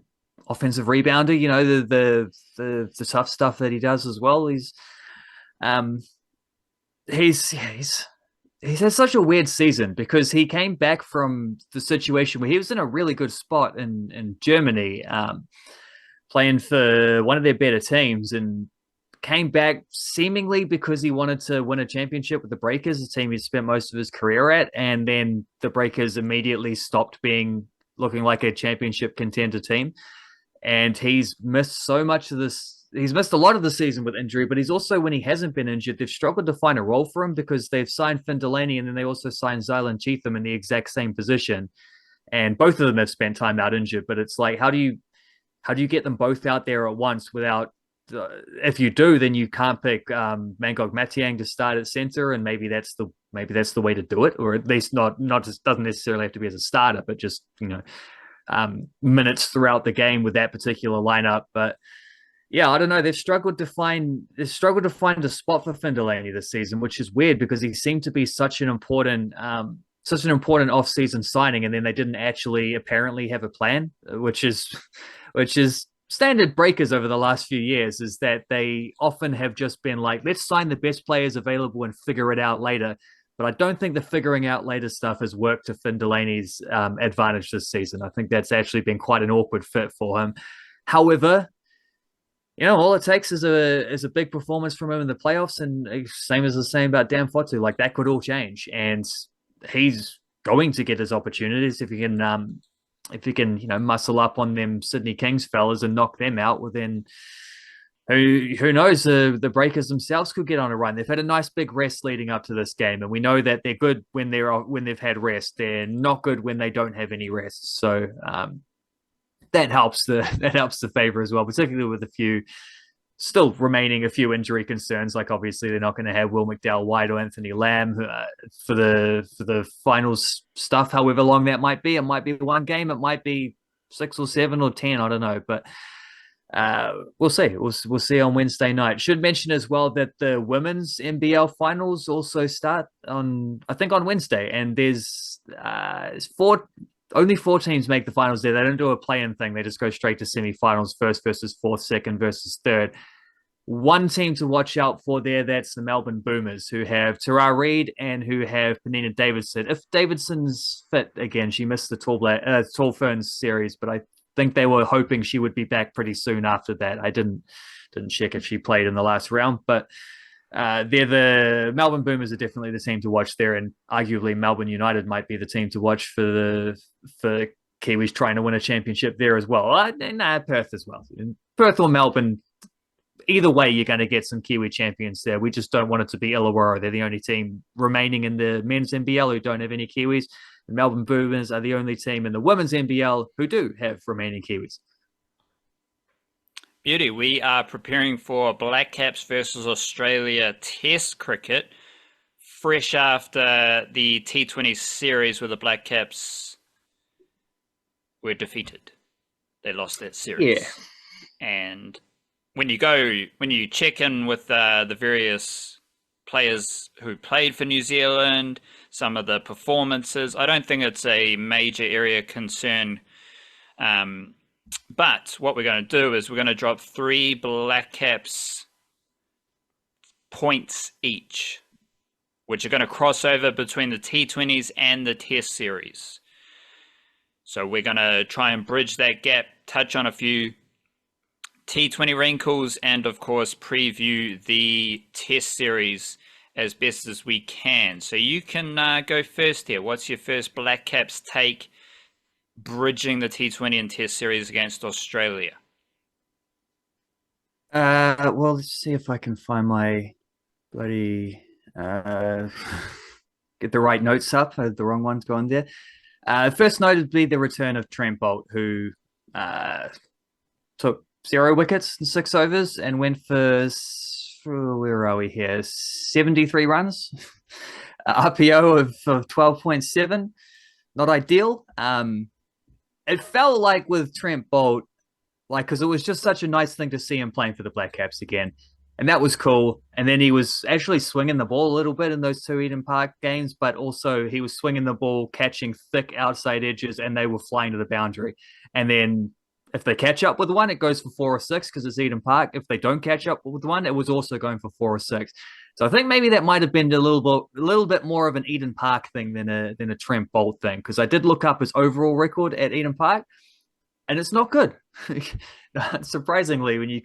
offensive rebounder. The tough stuff that he does as well. He's had such a weird season because he came back from the situation where he was in a really good spot in Germany, playing for one of their better teams, and came back seemingly because he wanted to win a championship with the Breakers, a team he spent most of his career at. And then the Breakers immediately stopped looking like a championship contender team. And he's missed so much of this. He's missed a lot of the season with injury, but he's also, when he hasn't been injured, they've struggled to find a role for him because they've signed Finn Delaney and then they also signed Zylan Cheatham in the exact same position. And both of them have spent time out injured, but it's like, how do you get them both out there at once without, if you do, then you can't pick Mangog Matiang to start at center, and maybe that's the way to do it, or at least not just, doesn't necessarily have to be as a starter, but just minutes throughout the game with that particular lineup. But yeah, I don't know. They've struggled to find a spot for Finn Delaney this season, which is weird because he seemed to be such an important off-season signing, and then they didn't actually apparently have a plan, which is standard Breakers over the last few years, is that they often have just been like, let's sign the best players available and figure it out later. But I don't think the figuring out later stuff has worked to Finn Delaney's advantage this season. I think that's actually been quite an awkward fit for him. However, all it takes is a big performance from him in the playoffs, and same as the same about Dan Fotu, like that could all change, and he's going to get his opportunities if he can muscle up on them Sydney Kings fellas and knock them out. Well, then who knows? The Breakers themselves could get on a run. They've had a nice big rest leading up to this game, and we know that they're good when they've had rest. They're not good when they don't have any rest. So that helps the favor as well, particularly with a few injury concerns. Like obviously they're not going to have Will McDowell-White or Anthony Lamb for the finals stuff, however long that might be. It might be one game, it might be 6 or 7 or 10, I don't know. But We'll see. We'll see on Wednesday night. Should mention as well that the women's NBL finals also start on, I think, on Wednesday, and there's only four teams make the finals there. They don't do a play-in thing. They just go straight to semifinals, first versus fourth, second versus third. One team to watch out for there, that's the Melbourne Boomers, who have Tara Reid and who have Penina Davidson. If Davidson's fit again, she missed the Tall Ferns series, but I think they were hoping she would be back pretty soon after that. I didn't check if she played in the last round, but they're the Melbourne Boomers are definitely the team to watch there, and arguably Melbourne United might be the team to watch for Kiwis trying to win a championship there as well. Perth as well. Perth or Melbourne, either way, you're going to get some Kiwi champions there. We just don't want it to be Illawarra. They're the only team remaining in the men's NBL who don't have any Kiwis. The Melbourne Boomers are the only team in the women's NBL who do have remaining Kiwis. Beauty. We are preparing for Blackcaps versus Australia Test cricket, fresh after the T20 series where the Blackcaps were defeated. They lost that series. Yeah. And when you check in with the various players who played for New Zealand, some of the performances, I don't think it's a major area of concern. But what we're going to do is we're going to drop 3 Blackcaps points each, which are going to cross over between the T20s and the Test series. So we're going to try and bridge that gap, touch on a few T20 wrinkles, and of course preview the Test series as best as we can. So you can go first here. What's your first Blackcaps take bridging the T20 and Test series against Australia? Well, let's see if I can find my bloody get the right notes up. I had the wrong ones going there. First note would be the return of Trent Boult, who took 0 wickets in 6 overs and went for, where are we here, 73 runs. RPO of 12.7. Not ideal. It felt like with Trent Boult, because it was just such a nice thing to see him playing for the Blackcaps again. And that was cool. And then he was actually swinging the ball a little bit in those 2 Eden Park games, but also he was swinging the ball, catching thick outside edges, and they were flying to the boundary. And then if they catch up with one, it goes for 4 or 6 because it's Eden Park. If they don't catch up with one, it was also going for 4 or 6. So I think maybe that might have been a little bit more of an Eden Park thing than a Trent Boult thing, because I did look up his overall record at Eden Park, and it's not good. Surprisingly, when you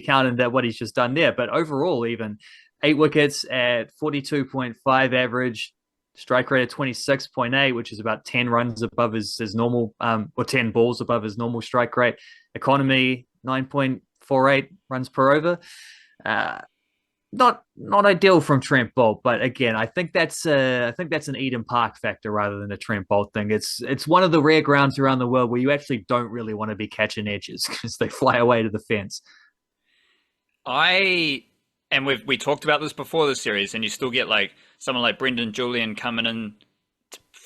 count in that what he's just done there, but overall, even 8 wickets at 42.5 average, strike rate of 26.8, which is about 10 runs above his normal, or 10 balls above his normal strike rate. Economy 9.48 runs per over. Not ideal from Trent Boult, but again, I think that's an Eden Park factor rather than a Trent Boult thing. It's one of the rare grounds around the world where you actually don't really want to be catching edges because they fly away to the fence. We talked about this before the series, and you still get like someone like Brendan Julian coming in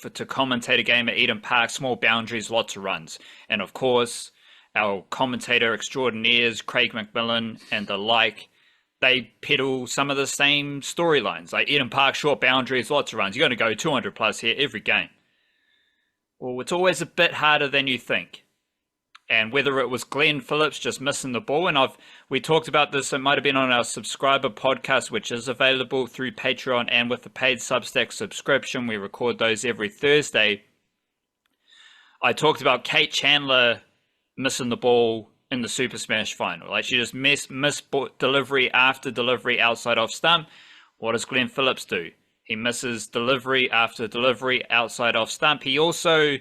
to commentate a game at Eden Park, small boundaries, lots of runs, and of course our commentator extraordinaires Craig McMillan and the like. They peddle some of the same storylines, like Eden Park, short boundaries, lots of runs. You're going to go 200 plus here every game. Well, it's always a bit harder than you think. And whether it was Glenn Phillips just missing the ball, and we talked about this, it might have been on our subscriber podcast, which is available through Patreon and with the paid Substack subscription. We record those every Thursday. I talked about Kate Chandler missing the ball in the Super Smash final. Like, she just missed delivery after delivery outside off stump. What does Glenn Phillips do? He misses delivery after delivery outside off stump. He also,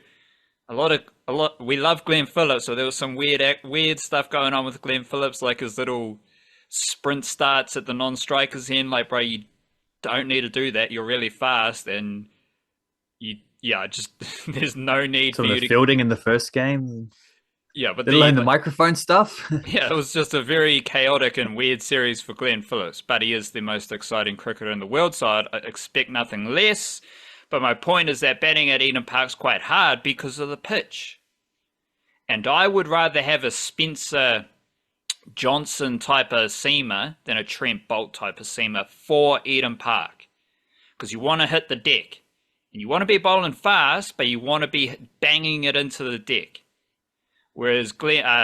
we love Glenn Phillips, so there was some weird stuff going on with Glenn Phillips, like his little sprint starts at the non-strikers end. Like, bro, you don't need to do that. You're really fast, and there's no need for you to fielding in the first game. Yeah, but they learn the microphone stuff. Yeah, it was just a very chaotic and weird series for Glenn Phillips, but he is the most exciting cricketer in the world, so I expect nothing less. But my point is that batting at Eden Park's quite hard because of the pitch. And I would rather have a Spencer Johnson type of seamer than a Trent Bolt type of seamer for Eden Park, because you want to hit the deck and you want to be bowling fast, but you want to be banging it into the deck. Whereas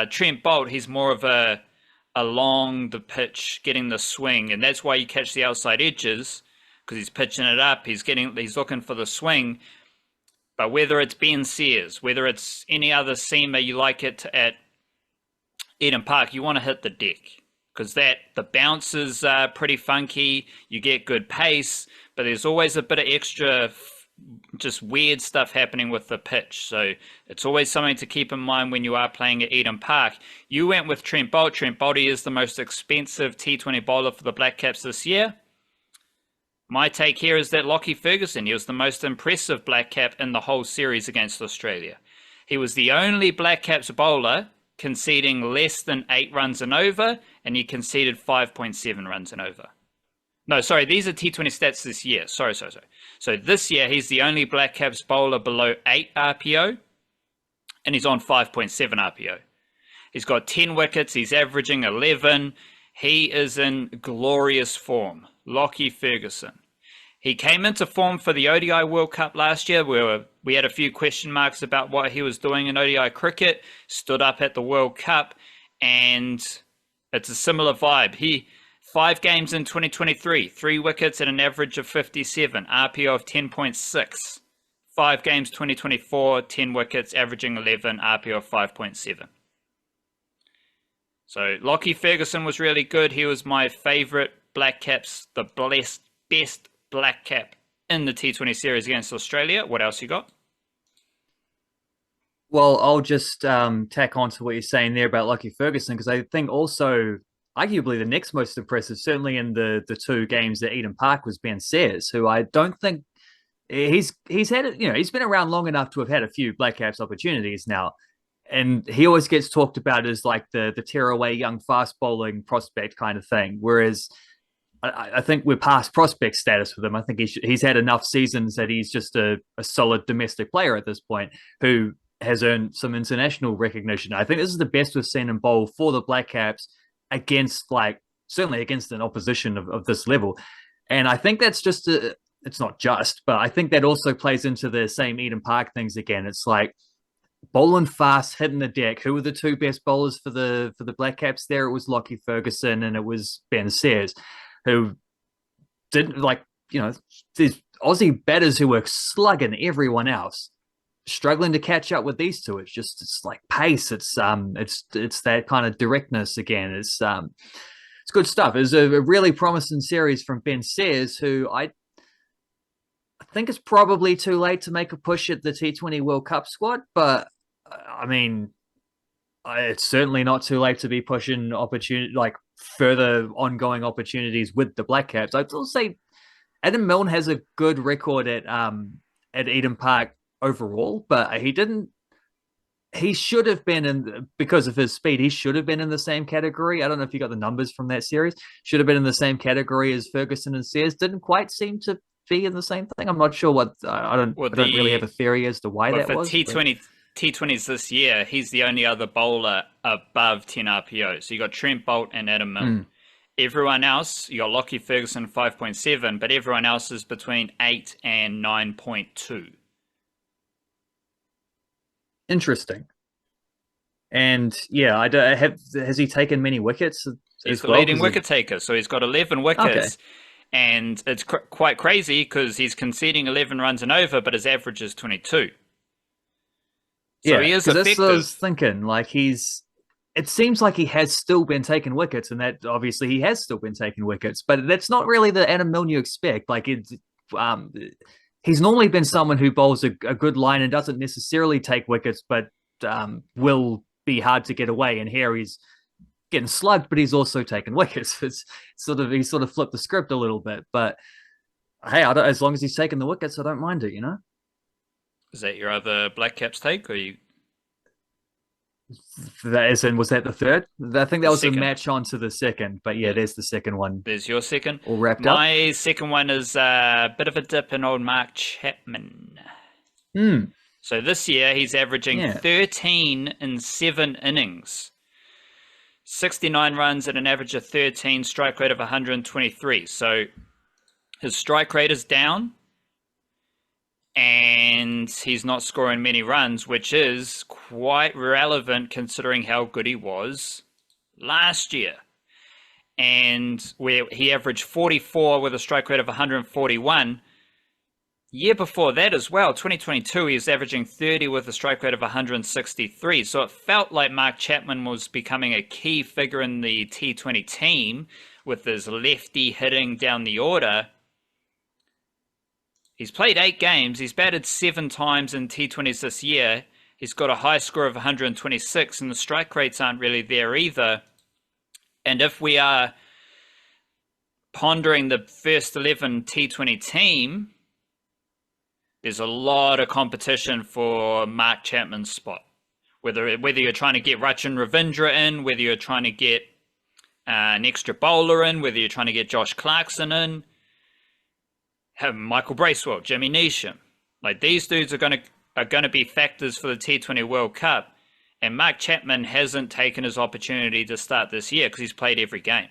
Trent Bolt, he's more of a along the pitch, getting the swing, and that's why you catch the outside edges, because he's pitching it up, he's looking for the swing. But whether it's Ben Sears, whether it's any other seamer you like it at Eden Park, you want to hit the deck, because the bounces are pretty funky, you get good pace, but there's always a bit of extra just weird stuff happening with the pitch. So it's always something to keep in mind when you are playing at Eden Park. You went with Trent Bolt. Trent Bolt is the most expensive T20 bowler for the Blackcaps this year. My take here is that Lockie Ferguson, he was the most impressive Blackcap in the whole series against Australia. He was the only Blackcaps bowler conceding less than 8 runs and over, and he conceded 5.7 runs and over. No, sorry, these are T20 stats this year. Sorry. So this year, he's the only Blackcaps bowler below 8 RPO, and he's on 5.7 RPO. He's got 10 wickets. He's averaging 11. He is in glorious form. Lockie Ferguson. He came into form for the ODI World Cup last year, where we had a few question marks about what he was doing in ODI cricket. Stood up at the World Cup, and it's a similar vibe. 5 games in 2023, 3 wickets at an average of 57, RPO of 10.6. 5 games 2024, 10 wickets, averaging 11, RPO of 5.7. So Lockie Ferguson was really good. He was my favourite Blackcaps, the best Blackcap in the T20 series against Australia. What else you got? Well, I'll just tack on to what you're saying there about Lockie Ferguson, because I think also arguably the next most impressive, certainly in the 2 games at Eden Park, was Ben Sears, who I don't think he's had, he's been around long enough to have had a few Blackcaps opportunities now, and he always gets talked about as like the tearaway young fast bowling prospect kind of thing. Whereas I think we're past prospect status with him. I think he's had enough seasons that he's just a solid domestic player at this point who has earned some international recognition. I think this is the best we've seen him bowl for the Blackcaps against, certainly against an opposition of this level. And I think that's just it's not just, but I think that also plays into the same Eden Park things again. It's like bowling fast, hitting the deck. Who were the 2 best bowlers for the Blackcaps there? It was Lockie Ferguson and it was Ben Sears, who didn't these Aussie batters who were slugging everyone else, struggling to catch up with these 2. It's like pace. It's that kind of directness again. It's good stuff. It was a really promising series from Ben Sears, who I think it's probably too late to make a push at the T20 World Cup squad, but I mean, it's certainly not too late to be pushing further ongoing opportunities with the Blackcaps. I'd still say Adam Milne has a good record at Eden Park overall, but he should have been because of his speed, he should have been in the same category. I don't know if you got the numbers from that series. Should have been in the same category as Ferguson and Sears. Didn't quite seem to be in the same thing. I'm not sure what, I don't really have a theory as to why that was. T20s this year, he's the only other bowler above 10 RPO. So you got Trent Bolt and Adam Milne. Everyone else, you got Lockie Ferguson 5.7, but everyone else is between 8 and 9.2. Interesting. And yeah, has he taken many wickets? He's the leading wicket taker, so he's got 11 wickets. Okay. And it's quite crazy because he's conceding 11 runs and over, but his average is 22. So he is effective. That's what I was thinking. It seems like he has still been taking wickets, and that obviously he has still been taking wickets, but that's not really the Adam Milne you expect. He's normally been someone who bowls a good line and doesn't necessarily take wickets, but will be hard to get away. And here he's getting slugged, but he's also taking wickets. He sort of flipped the script a little bit. But hey, as long as he's taking the wickets, I don't mind it. Is that your other Blackcaps take, or you? Was that the third? I think that was a match on to the second, but yeah, there's the second one. There's your second. All wrapped up. My second one is a bit of a dip in old Mark Chapman. So this year he's averaging 13 in 7 innings. 69 runs at an average of 13, strike rate of 123. So his strike rate is down, and he's not scoring many runs, which is quite relevant considering how good he was last year. And where he averaged 44 with a strike rate of 141. Year before that as well, 2022, he was averaging 30 with a strike rate of 163. So it felt like Mark Chapman was becoming a key figure in the T20 team with his lefty hitting down the order. He's played 8 games. He's batted 7 times in T20s this year. He's got a high score of 126, and the strike rates aren't really there either. And if we are pondering the first 11 T20 team, there's a lot of competition for Mark Chapman's spot. Whether you're trying to get Rachin Ravindra in, whether you're trying to get an extra bowler in, whether you're trying to get Josh Clarkson in, have Michael Bracewell, Jimmy Neesham. Like, these dudes are going to be factors for the T20 World Cup. And Mark Chapman hasn't taken his opportunity to start this year because he's played every game.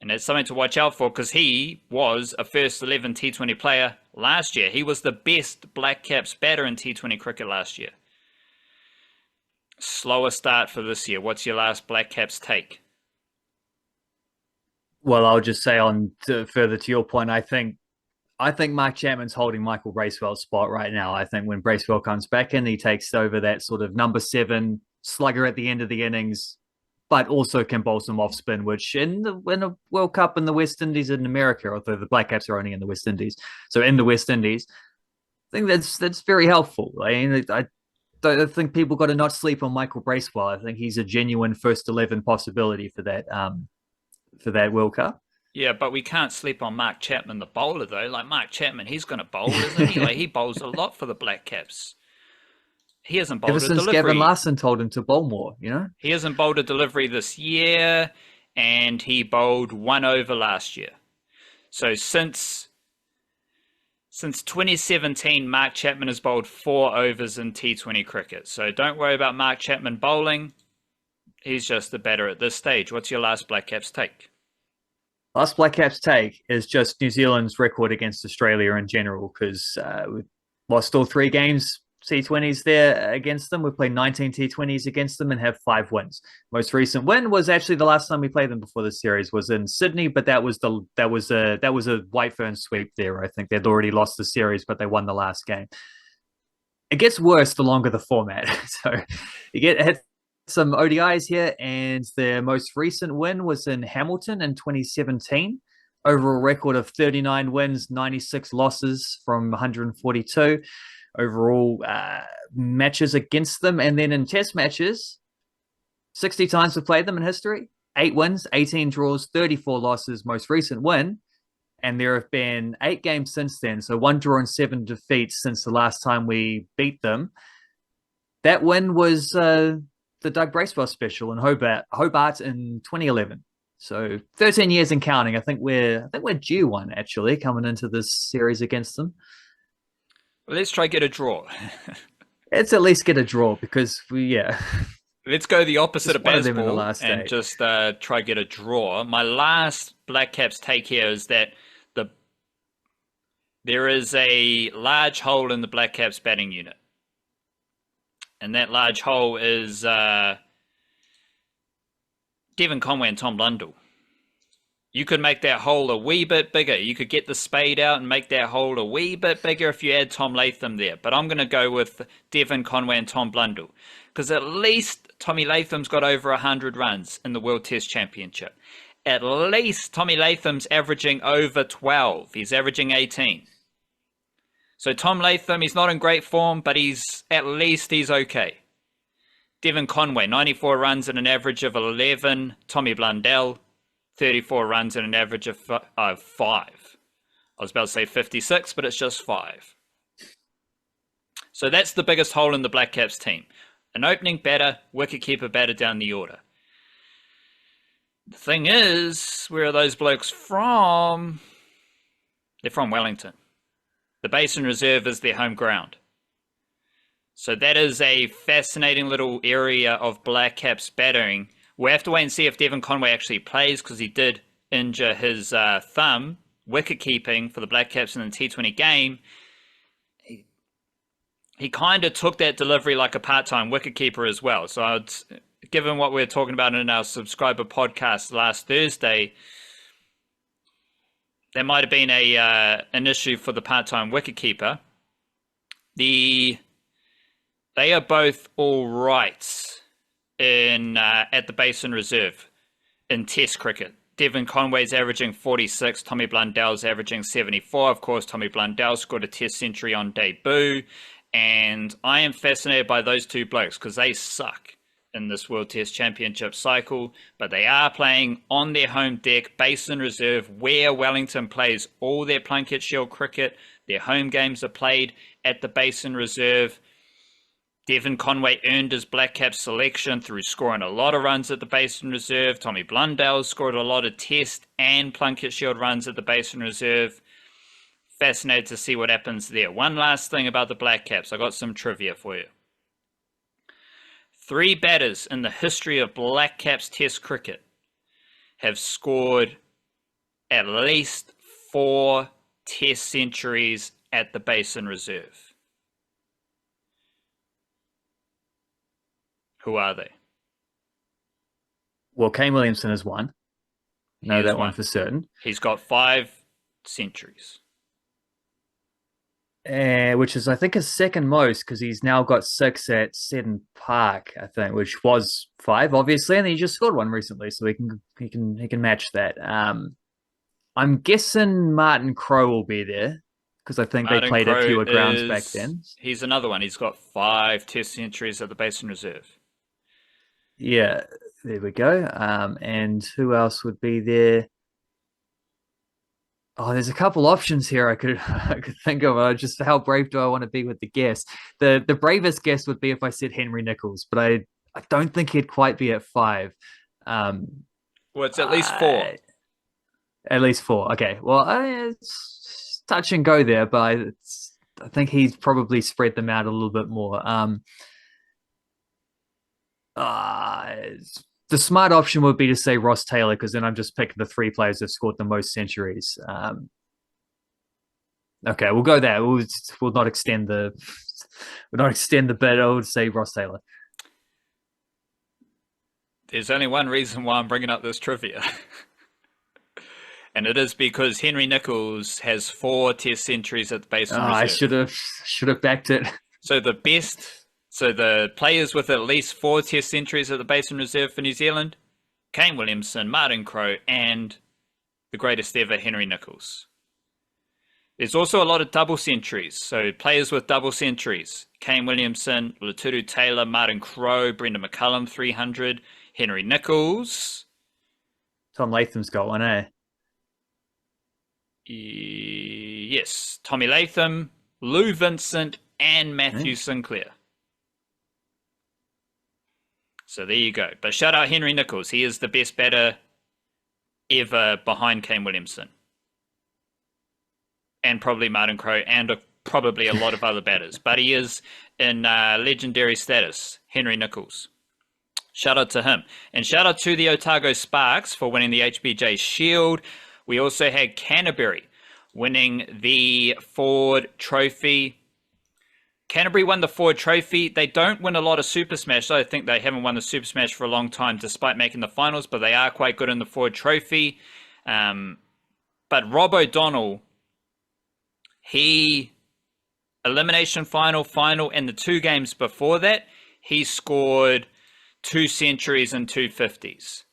And it's something to watch out for because he was a first 11 T20 player last year. He was the best Blackcaps batter in T20 cricket last year. Slower start for this year. What's your last Blackcaps take? Well, I'll just say further to your point, I think Mark Chapman's holding Michael Bracewell's spot right now. I think when Bracewell comes back in, he takes over that sort of number 7 slugger at the end of the innings, but also can bowl some off spin, which in the World Cup in the West Indies and America, although the Blackcaps are only in the West Indies. So in the West Indies, I think that's very helpful. I don't think people got to not sleep on Michael Bracewell. I think he's a genuine first 11 possibility for that World Cup. Yeah, but we can't sleep on Mark Chapman, the bowler, though. Like, Mark Chapman, he's going to bowl, isn't he? Like, he bowls a lot for the Blackcaps. He hasn't bowled Ever a since delivery. Gavin Larson told him to bowl more, He hasn't bowled a delivery this year, and he bowled 1 over last year. So since 2017, Mark Chapman has bowled 4 overs in T20 cricket. So don't worry about Mark Chapman bowling. He's just the batter at this stage. What's your last Blackcaps take? Last Blackcaps take is just New Zealand's record against Australia in general, because we've lost all 3 games, T20s there against them. We've played 19 T20s against them and have 5 wins. Most recent win was actually the last time we played them before the series was in Sydney, but that was a White Fern sweep there. I think they'd already lost the series, but they won the last game. It gets worse the longer the format. So you get some ODIs here, and their most recent win was in Hamilton in 2017. Overall record of 39 wins, 96 losses from 142 overall matches against them. And then in test matches, 60 times we've played them in history, 8 wins, 18 draws, 34 losses, most recent win. And there have been 8 games since then. So 1 draw and 7 defeats since the last time we beat them. That win was the Doug Bracewell special in Hobart in 2011. So 13 years and counting. I think we're due one, actually, coming into this series against them. Well, let's try get a draw. Let's at least get a draw, because Let's go the opposite of baseball and day. just try get a draw. My last Blackcaps take here is that there is a large hole in the Blackcaps batting unit. And that large hole is Devon Conway and Tom Blundell. You could make that hole a wee bit bigger. You could get the spade out and make that hole a wee bit bigger if you add Tom Latham there. But I'm going to go with Devon Conway and Tom Blundell, because at least Tommy Latham's got over 100 runs in the World Test Championship. At least Tommy Latham's averaging over 12. He's averaging 18. So Tom Latham, he's not in great form, but at least he's okay. Devon Conway, 94 runs and an average of 11. Tommy Blundell, 34 runs and an average of 5. I was about to say 56, but it's just 5. So that's the biggest hole in the Blackcaps team. An opening batter, wicketkeeper batter down the order. The thing is, where are those blokes from? They're from Wellington. The Basin Reserve is their home ground. So that is a fascinating little area of Blackcaps batting. We'll have to wait and see if Devon Conway actually plays, because he did injure his thumb wicket-keeping for the Blackcaps in the T20 game. He kind of took that delivery like a part-time wicket-keeper as well. So given what we were talking about in our subscriber podcast last Thursday, that might have been an issue for the part-time wicket-keeper. They are both all right at the Basin Reserve in Test cricket. Devon Conway's averaging 46, Tommy Blundell's averaging 74. Of course, Tommy Blundell scored a Test century on debut, and I am fascinated by those two blokes because they suck in this World Test Championship cycle, but they are playing on their home deck, Basin Reserve, where Wellington plays all their Plunket Shield cricket. Their home games are played at the Basin Reserve. Devon Conway earned his Blackcaps selection through scoring a lot of runs at the Basin Reserve. Tommy Blundell scored a lot of Test and Plunket Shield runs at the Basin Reserve. Fascinated to see what happens there. One last thing about the Blackcaps. I got some trivia for you. 3 batters in the history of Blackcaps Test cricket have scored at least 4 Test centuries at the Basin Reserve. Who are they? Well, Kane Williamson is one. Know that one for certain. He's got 5 centuries. Which is, I think, his second most, because he's now got 6 at Seddon Park, I think, which was 5, obviously, and he just scored one recently, so he can match that. I'm guessing Martin Crowe will be there, because I think they played at fewer grounds back then. He's another one. He's got 5 Test centuries at the Basin Reserve. Yeah, there we go. And who else would be there? Oh, there's a couple options here I could think of. Just how brave do I want to be with the guess? The bravest guess would be if I said Henry Nicholls, but I don't think he'd quite be at 5. Well, it's at least 4. At least 4. Okay. Well, it's touch and go there, but I think he's probably spread them out a little bit more. The smart option would be to say Ross Taylor, because then I'm just picking the 3 players who've scored the most centuries. Okay, we'll go there. We'll not extend the bet. I would say Ross Taylor. There's only one reason why I'm bringing up this trivia. And it is because Henry Nicholls has 4 Test centuries at the Basin Reserve. I should have backed it. So the players with at least 4 Test centuries at the Basin Reserve for New Zealand: Kane Williamson, Martin Crowe, and the greatest ever Henry Nicholls. There's also a lot of double centuries. So players with double centuries: Kane Williamson, Laturu Taylor, Martin Crowe, Brendan McCullum, 300, Henry Nicholls. Tom Latham's got one, eh? Yes, Tommy Latham, Lou Vincent, and Matthew Sinclair. So there you go. But shout out Henry Nicholls. He is the best batter ever behind Kane Williamson. And probably Martin Crowe, and probably a lot of other batters. But he is in legendary status, Henry Nicholls. Shout out to him. And shout out to the Otago Sparks for winning the HBJ Shield. We also had Canterbury winning the Ford Trophy. Canterbury won the Ford Trophy. They don't win a lot of Super Smash, so I think they haven't won the Super Smash for a long time despite making the finals, but they are quite good in the Ford Trophy. But Rob O'Donnell, elimination final, and the 2 games before that, he scored 2 centuries and 2 50s.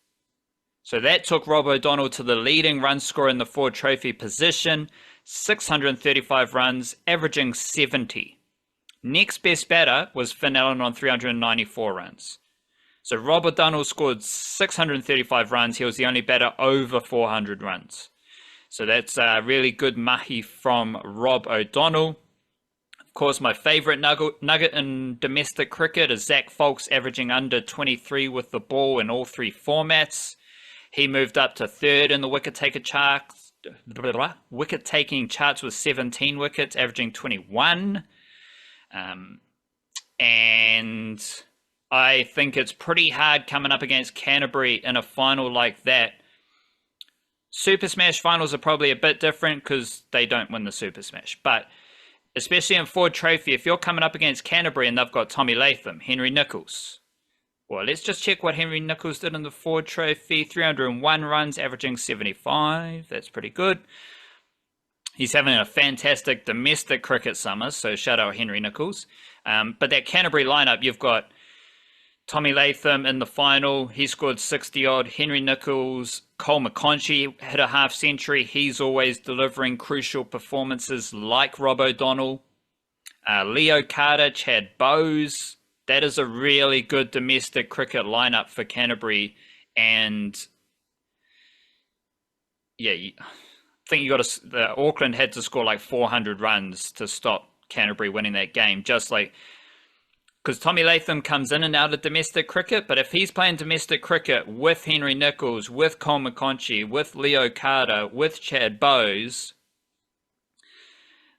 So that took Rob O'Donnell to the leading run scorer in the Ford Trophy position, 635 runs, averaging 70. Next best batter was Finn Allen on 394 runs. So Rob O'Donnell scored 635 runs. He was the only batter over 400 runs. So that's a really good mahi from Rob O'Donnell. Of course, my favorite nugget in domestic cricket is Zach Folks averaging under 23 with the ball in all 3 formats. He moved up to 3rd in the wicket-taking charts with 17 wickets, averaging 21. And I think it's pretty hard coming up against Canterbury in a final like that. Super Smash finals are probably a bit different because they don't win the Super Smash. But especially in Ford Trophy, if you're coming up against Canterbury and they've got Tommy Latham, Henry Nicholls. Well, let's just check what Henry Nicholls did in the Ford Trophy. 301 runs, averaging 75. That's pretty good. He's having a fantastic domestic cricket summer, so shout out Henry Nicholls. But that Canterbury lineup, you've got Tommy Latham in the final. He scored 60 odd. Henry Nicholls, Cole McConchie hit a half century. He's always delivering crucial performances like Rob O'Donnell. Leo Carter, Chad Bowes. That is a really good domestic cricket lineup for Canterbury. And yeah, I think Auckland had to score like 400 runs to stop Canterbury winning that game. Just like, because Tommy Latham comes in and out of domestic cricket, but if he's playing domestic cricket with Henry Nicholls, with Cole McConchie, with Leo Carter, with Chad Bowes,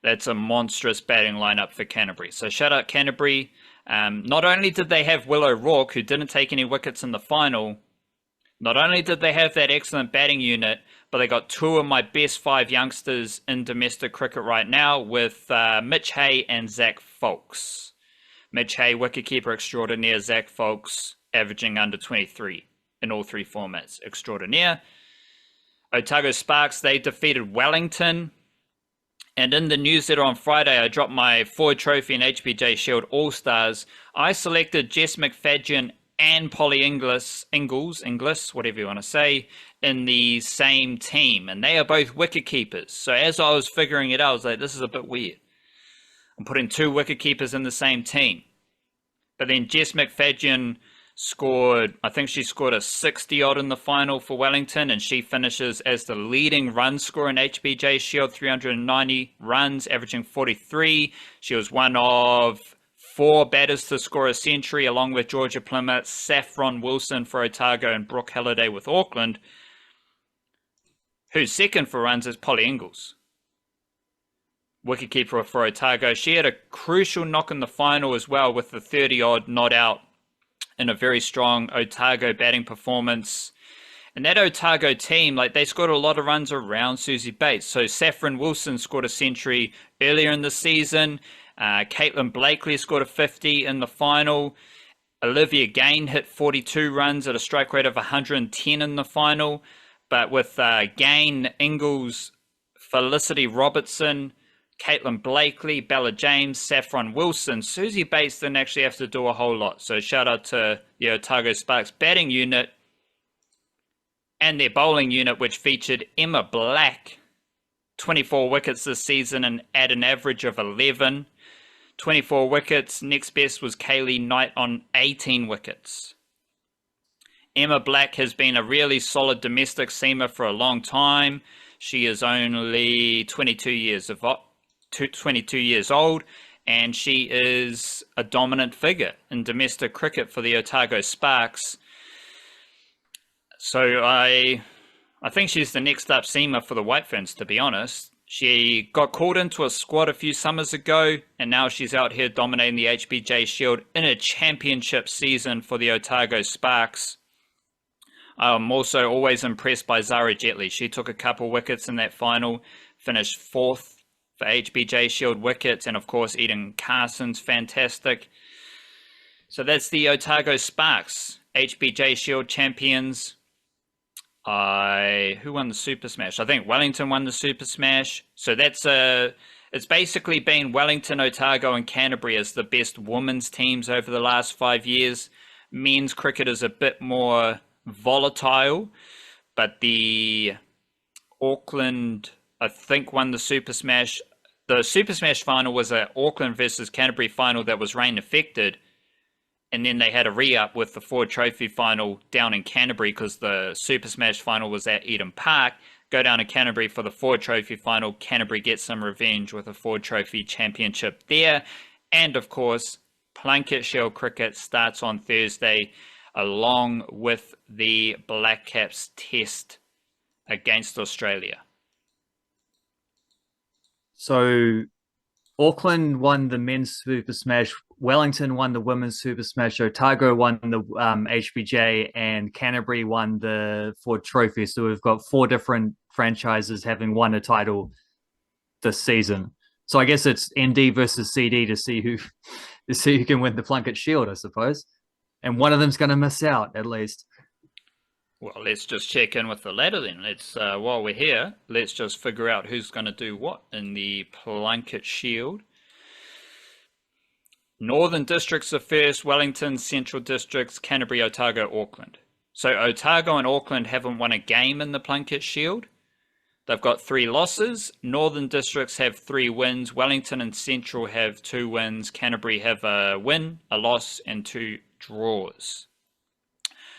that's a monstrous batting lineup for Canterbury. So shout out Canterbury. Not only did they have Will O'Rourke, who didn't take any wickets in the final, not only did they have that excellent batting unit, but they got two of my best 5 youngsters in domestic cricket right now with Mitch Hay and Zach Folks. Mitch Hay, wicketkeeper extraordinaire. Zach Folks, averaging under 23 in all 3 formats. Extraordinaire. Otago Sparks, they defeated Wellington. And in the newsletter on Friday, I dropped my Ford Trophy and HBJ Shield All-Stars. I selected Jess McFadden and Polly Inglis, whatever you want to say, in the same team. And they are both wicketkeepers. So as I was figuring it out, I was like, this is a bit weird. I'm putting 2 wicketkeepers in the same team. But then Jess McFadden scored, I think she scored a 60 odd in the final for Wellington, and she finishes as the leading run scorer in HBJ Shield, 390 runs, averaging 43. She was one of 4 batters to score a century, along with Georgia Plymouth, Saffron Wilson for Otago, and Brooke Halliday with Auckland. Who's second for runs is Polly Inglis, wicketkeeper for Otago. She had a crucial knock in the final as well with the 30-odd not out in a very strong Otago batting performance. And that Otago team, like, they scored a lot of runs around Susie Bates. So Saffron Wilson scored a century earlier in the season. Caitlin Blakely scored a 50 in the final. Olivia Gain hit 42 runs at a strike rate of 110 in the final. But with Gain, Ingles, Felicity Robertson, Caitlin Blakely, Bella James, Saffron Wilson, Susie Bates didn't actually have to do a whole lot. So shout out to the Otago Sparks batting unit and their bowling unit, which featured Emma Black, 24 wickets this season and at an average of 11. 24 wickets. Next best was Kaylee Knight on 18 wickets. Emma Black has been a really solid domestic seamer for a long time. She is only 22 years old, and she is a dominant figure in domestic cricket for the Otago Sparks. So I think she's the next up seamer for the White Ferns, to be honest. She got called into a squad a few summers ago, and now she's out here dominating the HBJ Shield in a championship season for the Otago Sparks. I'm also always impressed by Zara Jetley. She took a couple wickets in that final, finished 4th for HBJ Shield wickets, and of course Eden Carson's fantastic. So that's the Otago Sparks, HBJ Shield champions. Who won the Super Smash? I think Wellington won the Super Smash. So it's basically been Wellington, Otago, and Canterbury as the best women's teams over the last 5 years. Men's cricket is a bit more volatile, but the Auckland, I think, won the Super Smash. The Super Smash final was an Auckland versus Canterbury final that was rain affected. And then they had a re-up with the Ford Trophy final down in Canterbury because the Super Smash final was at Eden Park. Go down to Canterbury for the Ford Trophy final. Canterbury gets some revenge with a Ford Trophy championship there. And of course, Plunket Shield cricket starts on Thursday along with the Blackcaps test against Australia. So Auckland won the men's Super Smash Wellington won the Women's Super Smash, Otago won the HBJ, and Canterbury won the Ford Trophy. So we've got 4 different franchises having won a title this season. So I guess it's ND versus CD to see who can win the Plunket Shield, I suppose. And one of them's going to miss out at least. Well, let's just check in with the ladder then. Let's while we're here, let's just figure out who's going to do what in the Plunket Shield. Northern Districts are first, Wellington, Central Districts, Canterbury, Otago, Auckland. So Otago and Auckland haven't won a game in the Plunket Shield. They've got 3 losses. Northern Districts have 3 wins. Wellington and Central have 2 wins. Canterbury have a win, a loss, and 2 draws.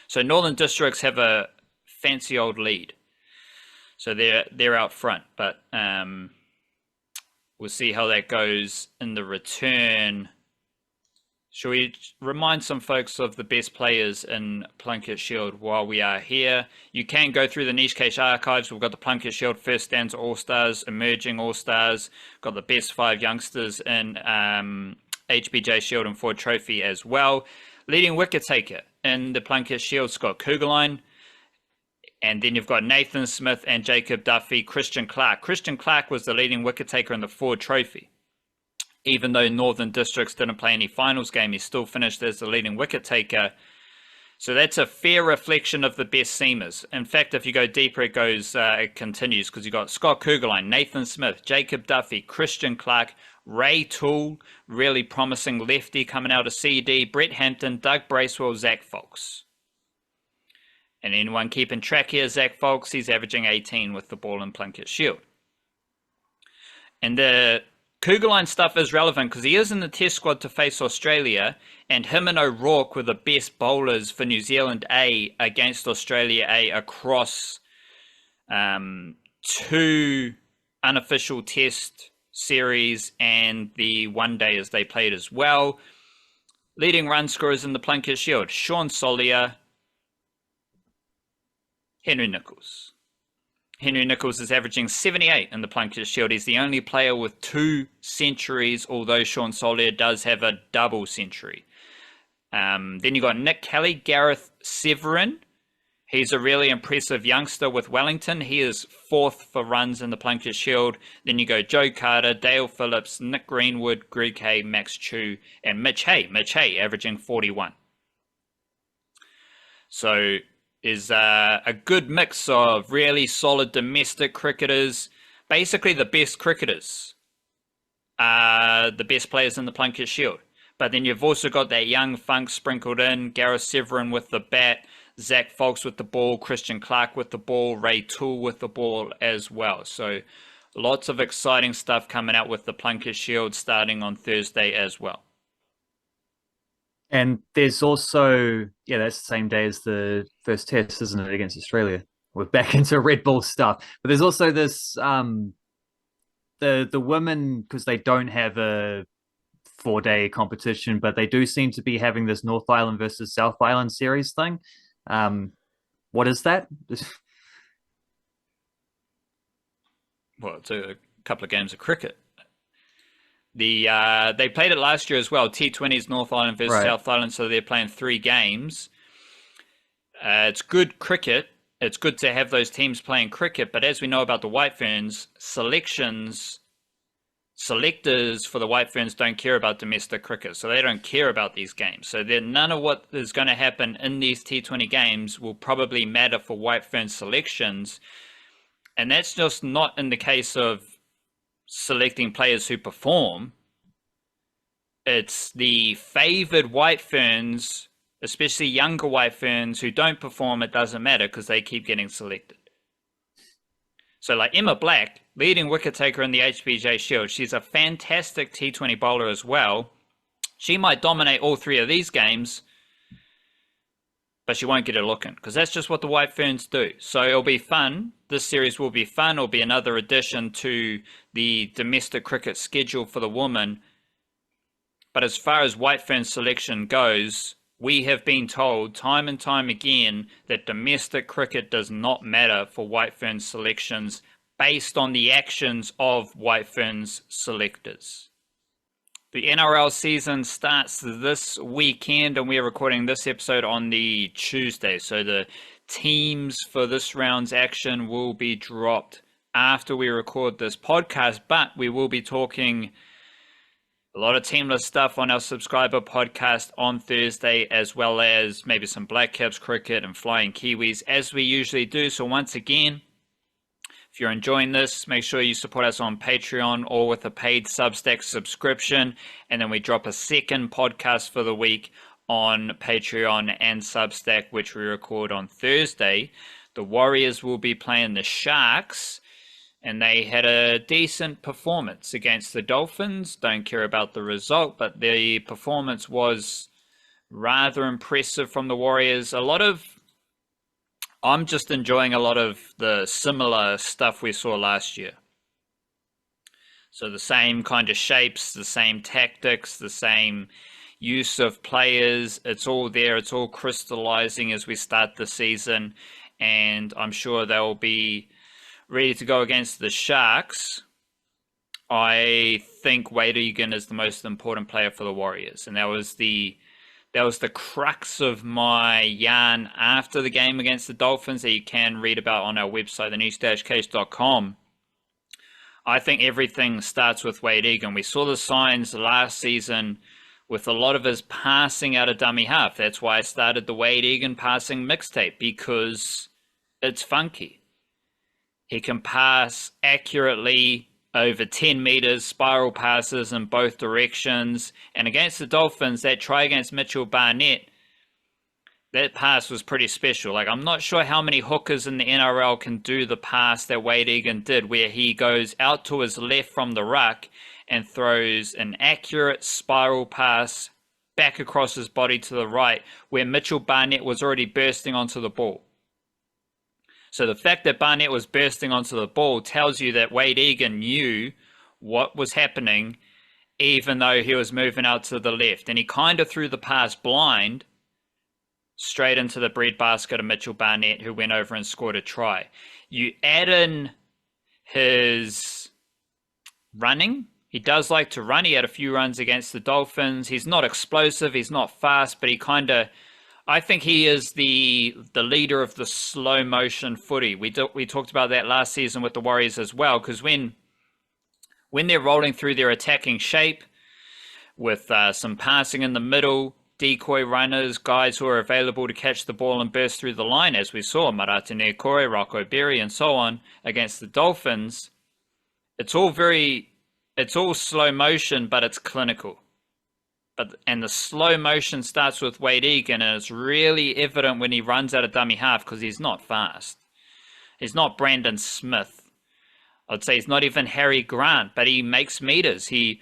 So Northern Districts have a fancy old lead. So they're out front, but we'll see how that goes in the return. Shall we remind some folks of the best players in Plunket Shield while we are here? You can go through the Niche Cache archives. We've got the Plunket Shield First Stanza All-Stars, Emerging All-Stars, got the best 5 youngsters in HBJ Shield and Ford Trophy as well. Leading wicket taker in the Plunket Shield, Scott Kugelheim. And then you've got Nathan Smith and Jacob Duffy, Christian Clark. Christian Clark was the leading wicket taker in the Ford Trophy. Even though Northern Districts didn't play any finals game, he still finished as the leading wicket taker. So that's a fair reflection of the best seamers. In fact, if you go deeper, it continues, because you've got Scott Kugelheim, Nathan Smith, Jacob Duffy, Christian Clark, Ray Toole, really promising lefty coming out of CD, Brett Hampton, Doug Bracewell, Zach Foulkes. And anyone keeping track here, Zach Foulkes, he's averaging 18 with the ball in Plunket Shield. And the Kugelheim stuff is relevant because he is in the test squad to face Australia, and him and O'Rourke were the best bowlers for New Zealand A against Australia A across 2 unofficial test series and the one day as they played as well. Leading run scorers in the Plunket Shield, Sean Solier, Henry Nicholls. Henry Nicholls is averaging 78 in the Plunket Shield. He's the only player with 2 centuries, although Sean Solier does have a double century. Then you got Nick Kelly, Gareth Severin. He's a really impressive youngster with Wellington. He is 4th for runs in the Plunket Shield. Then you go Joe Carter, Dale Phillips, Nick Greenwood, Greg Hay, Max Chu, and Mitch Hay. Mitch Hay averaging 41. So is a good mix of really solid domestic cricketers. Basically, the best cricketers are the best players in the Plunket Shield. But then you've also got that young funk sprinkled in, Gareth Severin with the bat, Zach Foulkes with the ball, Christian Clark with the ball, Ray Toole with the ball as well. So lots of exciting stuff coming out with the Plunket Shield starting on Thursday as well. And there's also, that's the same day as the first test, isn't it, against Australia? We're back into Red Bull stuff. But there's also this, the women, because they don't have a 4-day competition, but they do seem to be having this North Island versus South Island series thing. What is that? Well, it's a couple of games of cricket. They played it last year as well, T20s North Island versus South Island, so they're playing 3 games. It's good cricket. It's good to have those teams playing cricket, but as we know about the White Ferns, selectors for the White Ferns don't care about domestic cricket, so they don't care about these games. So none of what is going to happen in these T20 games will probably matter for White Ferns selections, and that's just not in the case of selecting players who perform. It's the favored White Ferns, especially younger White Ferns who don't perform. It doesn't matter because they keep getting selected. So like Emma Black, leading wicket taker in the HBJ Shield, she's a fantastic T20 bowler as well. She might dominate all 3 of these games, but she won't get a look in because that's just what the White Ferns do. So it'll be fun. This series will be fun. It'll be another addition to the domestic cricket schedule for the women. But as far as White Fern selection goes, we have been told time and time again that domestic cricket does not matter for White Fern selections based on the actions of White Fern's selectors. The NRL season starts this weekend, and we're recording this episode on the Tuesday. So the teams for this round's action will be dropped after we record this podcast, but we will be talking a lot of teamless stuff on our subscriber podcast on Thursday, as well as maybe some Blackcaps cricket and flying Kiwis, as we usually do. So once again, if you're enjoying this, make sure you support us on Patreon or with a paid Substack subscription. And then we drop a second podcast for the week on Patreon and Substack, which we record on Thursday. The Warriors will be playing the Sharks, and they had a decent performance against the Dolphins. Don't care about the result, but the performance was rather impressive from the Warriors. I'm just enjoying a lot of the similar stuff we saw last year. So the same kind of shapes, the same tactics, the same use of players. It's all there. It's all crystallizing as we start the season. And I'm sure they'll be ready to go against the Sharks. I think Wade Egan is the most important player for the Warriors. And that was the crux of my yarn after the game against the Dolphins that you can read about on our website, thenews-case.com. I think everything starts with Wade Egan. We saw the signs last season with a lot of his passing out of dummy half. That's why I started the Wade Egan passing mixtape, because it's funky. He can pass accurately over 10 meters, spiral passes in both directions. And against the Dolphins, that try against Mitchell Barnett, that pass was pretty special. Like, I'm not sure how many hookers in the NRL can do the pass that Wade Egan did, where he goes out to his left from the ruck and throws an accurate spiral pass back across his body to the right, where Mitchell Barnett was already bursting onto the ball. So the fact that Barnett was bursting onto the ball tells you that Wade Egan knew what was happening, even though he was moving out to the left. And he kind of threw the pass blind straight into the breadbasket of Mitchell Barnett, who went over and scored a try. You add in his running. He does like to run. He had a few runs against the Dolphins. He's not explosive. He's not fast, but I think he is the leader of the slow motion footy. We talked about that last season with the Warriors as well, because when they're rolling through their attacking shape with some passing in the middle, decoy runners, guys who are available to catch the ball and burst through the line, as we saw Marata Nekore, Rocco Berry, and so on against the Dolphins, it's all slow motion, but it's clinical. And the slow motion starts with Wade Egan, and it's really evident when he runs out of dummy half, because he's not fast. He's not Brandon Smith. I'd say he's not even Harry Grant, but he makes meters. He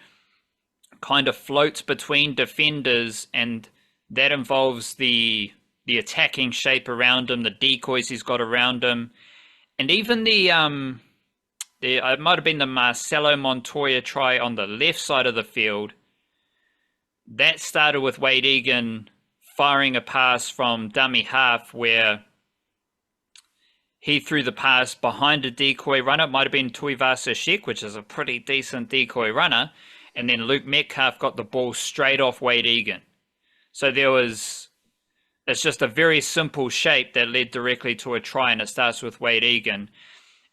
kind of floats between defenders, and that involves the attacking shape around him, the decoys he's got around him, and even it might have been the Marcelo Montoya try on the left side of the field. That started with Wade Egan firing a pass from dummy half, where he threw the pass behind a decoy runner. It might have been Tuivasa Sheck, which is a pretty decent decoy runner. And then Luke Metcalf got the ball straight off Wade Egan. So it's just a very simple shape that led directly to a try, and it starts with Wade Egan.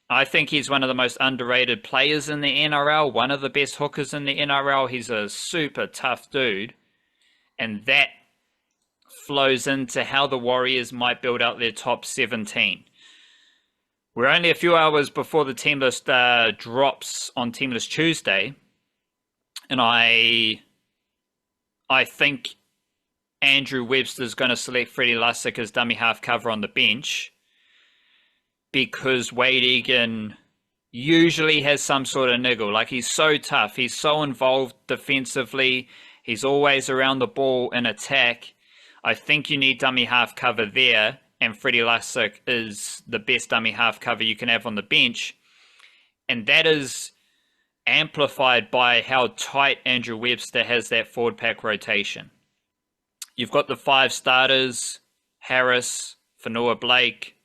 I think he's one of the most underrated players in the NRL, one of the best hookers in the NRL. He's a super tough dude. And that flows into how the Warriors might build out their top 17. We're only a few hours before the team list drops on Team List Tuesday. And I think Andrew Webster's going to select Freddie Lussick as dummy half cover on the bench, because Wade Egan usually has some sort of niggle. Like, he's so tough. He's so involved defensively. He's always around the ball in attack. I think you need dummy half cover there, and Freddie Lussick is the best dummy half cover you can have on the bench. And that is amplified by how tight Andrew Webster has that forward pack rotation. You've got the 5 starters: Harris, Fanua Blake,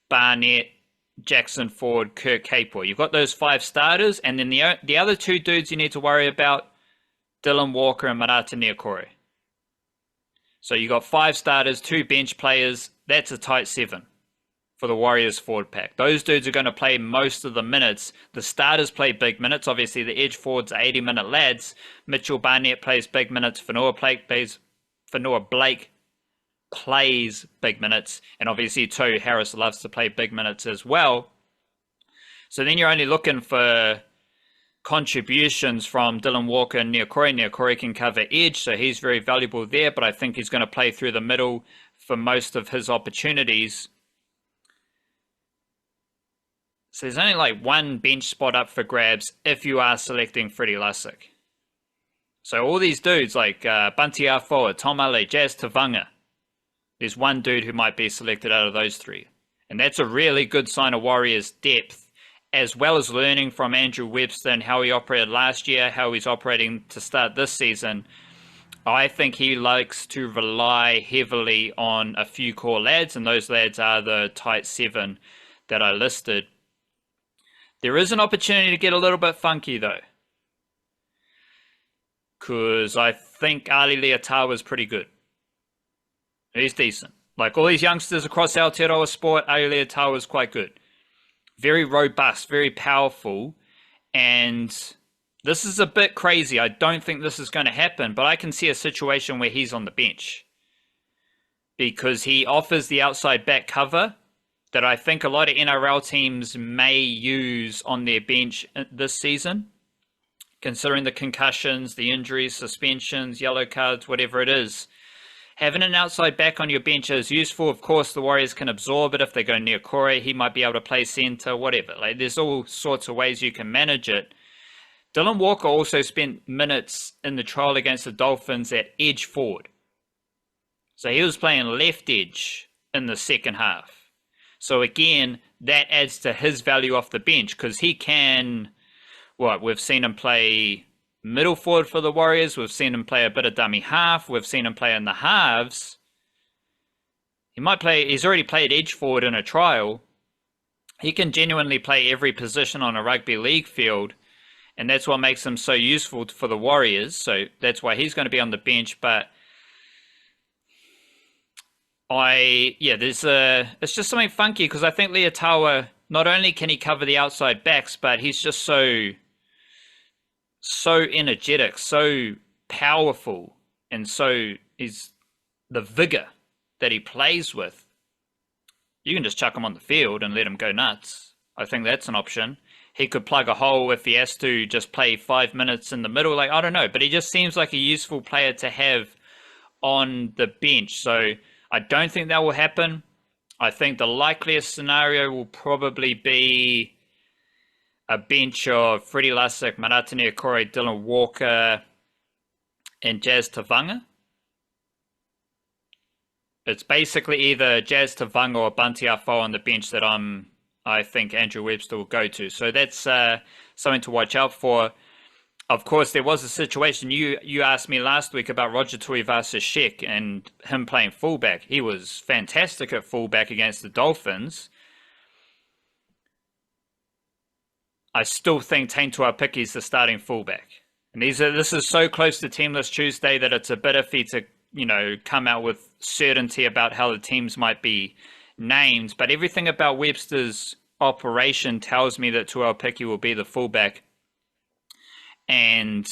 Barnett, Jackson Ford, Kirk Capewell. You've got those 5 starters, and then the other 2 dudes you need to worry about Dylan Walker, and Marata Niukore. So you got 5 starters, 2 bench players. That's a tight 7 for the Warriors forward pack. Those dudes are going to play most of the minutes. The starters play big minutes. Obviously, the edge forwards are 80-minute lads. Mitchell Barnett plays big minutes. Fanua Blake plays big minutes. And obviously, Tohu Harris loves to play big minutes as well. So then you're only looking for contributions from Dylan Walker and Niukore. Niukore can cover edge, so he's very valuable there, but I think he's going to play through the middle for most of his opportunities. So there's only like one bench spot up for grabs if you are selecting Freddie Lussick. So all these dudes like Bunty Afoa, Tom Ale, Jazz Tavanga, there's one dude who might be selected out of those 3. And that's a really good sign of Warriors' depth, as well as learning from Andrew Webster and how he operated last year, how he's operating to start this season. I think he likes to rely heavily on a few core lads, and those lads are the tight 7 that I listed. There is an opportunity to get a little bit funky, though, because I think Ali Leotawa is pretty good. He's decent. Like all these youngsters across Aotearoa Sport, Ali Leotawa is quite good. Very robust, very powerful, and this is a bit crazy. I don't think this is going to happen, but I can see a situation where he's on the bench because he offers the outside back cover that I think a lot of NRL teams may use on their bench this season, considering the concussions, the injuries, suspensions, yellow cards, whatever it is. Having an outside back on your bench is useful. Of course, the Warriors can absorb it if they go near Corey. He might be able to play center, whatever. Like, there's all sorts of ways you can manage it. Dylan Walker also spent minutes in the trial against the Dolphins at edge forward. So he was playing left edge in the second half. So again, that adds to his value off the bench because he can, we've seen him play middle forward for the Warriors. We've seen him play a bit of dummy half. We've seen him play in the halves. He's already played edge forward in a trial. He can genuinely play every position on a rugby league field. And that's what makes him so useful for the Warriors. So that's why he's going to be on the bench. But it's just something funky because I think Leotawa, not only can he cover the outside backs, but he's just so energetic, so powerful, and so he's the vigor that he plays with. You can just chuck him on the field and let him go nuts. I think that's an option. He could plug a hole if he has to just play 5 minutes in the middle. Like, I don't know, but he just seems like a useful player to have on the bench. So I don't think that will happen. I think the likeliest scenario will probably be a bench of Freddie Lussick, Marata Niukore, Dylan Walker, and Jazz Tavanga. It's basically either Jazz Tavanga or Bunty Afo on the bench that I think Andrew Webster will go to. So that's something to watch out for. Of course, there was a situation, you asked me last week about Roger Tuivasa-Sheck and him playing fullback. He was fantastic at fullback against the Dolphins. I still think Taintua Piki's the starting fullback. And this is so close to Teamless Tuesday that it's a bit iffy to, come out with certainty about how the teams might be named. But everything about Webster's operation tells me that Tuau Piki will be the fullback. And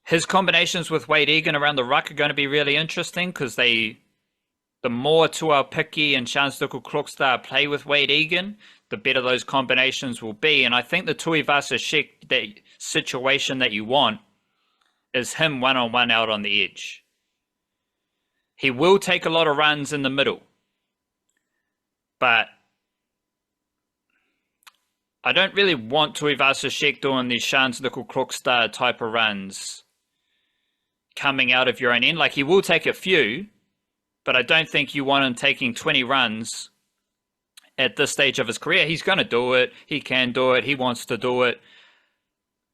his combinations with Wade Egan around the ruck are going to be really interesting because the more Tuau Piki and Shanstuku Klokstad play with Wade Egan, the better those combinations will be. And I think the Tuivasa-Sheck situation that you want is him one-on-one out on the edge. He will take a lot of runs in the middle, but I don't really want Tuivasa-Sheck doing these Shanstuku Klokstad type of runs coming out of your own end. Like, he will take a few, but I don't think you want him taking 20 runs at this stage of his career. He's going to do it. He can do it. He wants to do it.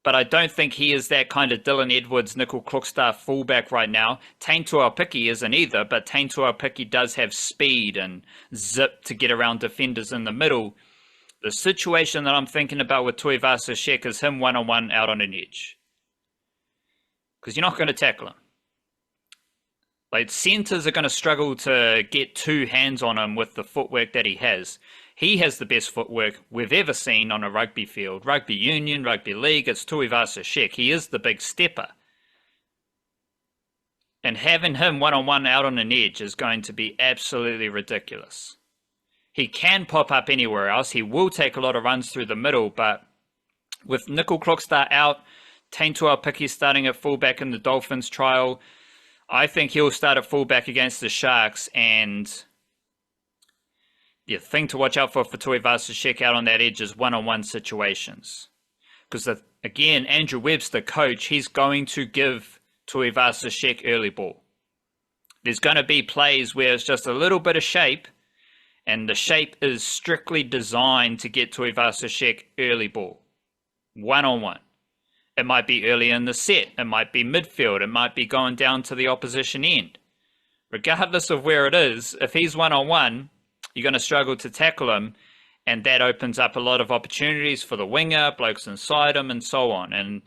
But I don't think he is that kind of Dylan Edwards, Nickel Klokstad fullback right now. Taintua Piki isn't either, but Taintua Piki does have speed and zip to get around defenders in the middle. The situation that I'm thinking about with Tuivasa-Sheck is him one-on-one out on an edge. because you're not going to tackle him. Like, centers are going to struggle to get two hands on him with the footwork that he has. He has the best footwork we've ever seen on a rugby field. Rugby union, rugby league, it's Tuivasa-Sheck. He is the big stepper. And having him one-on-one out on an edge is going to be absolutely ridiculous. He can pop up anywhere else. He will take a lot of runs through the middle, but with Nickel Clockstar out, Taintua Piki starting at fullback in the Dolphins trial, I think he'll start at fullback against the Sharks, and the thing to watch out for Tuivasa-Sheck out on that edge is one-on-one situations. Because, again, Andrew Webb's the coach. He's going to give Tuivasa-Sheck early ball. There's going to be plays where it's just a little bit of shape, and the shape is strictly designed to get Tuivasa-Sheck early ball. One-on-one. It might be early in the set. It might be midfield. It might be going down to the opposition end. Regardless of where it is, if he's one-on-one, you're going to struggle to tackle him, and that opens up a lot of opportunities for the winger, blokes inside him, and so on. And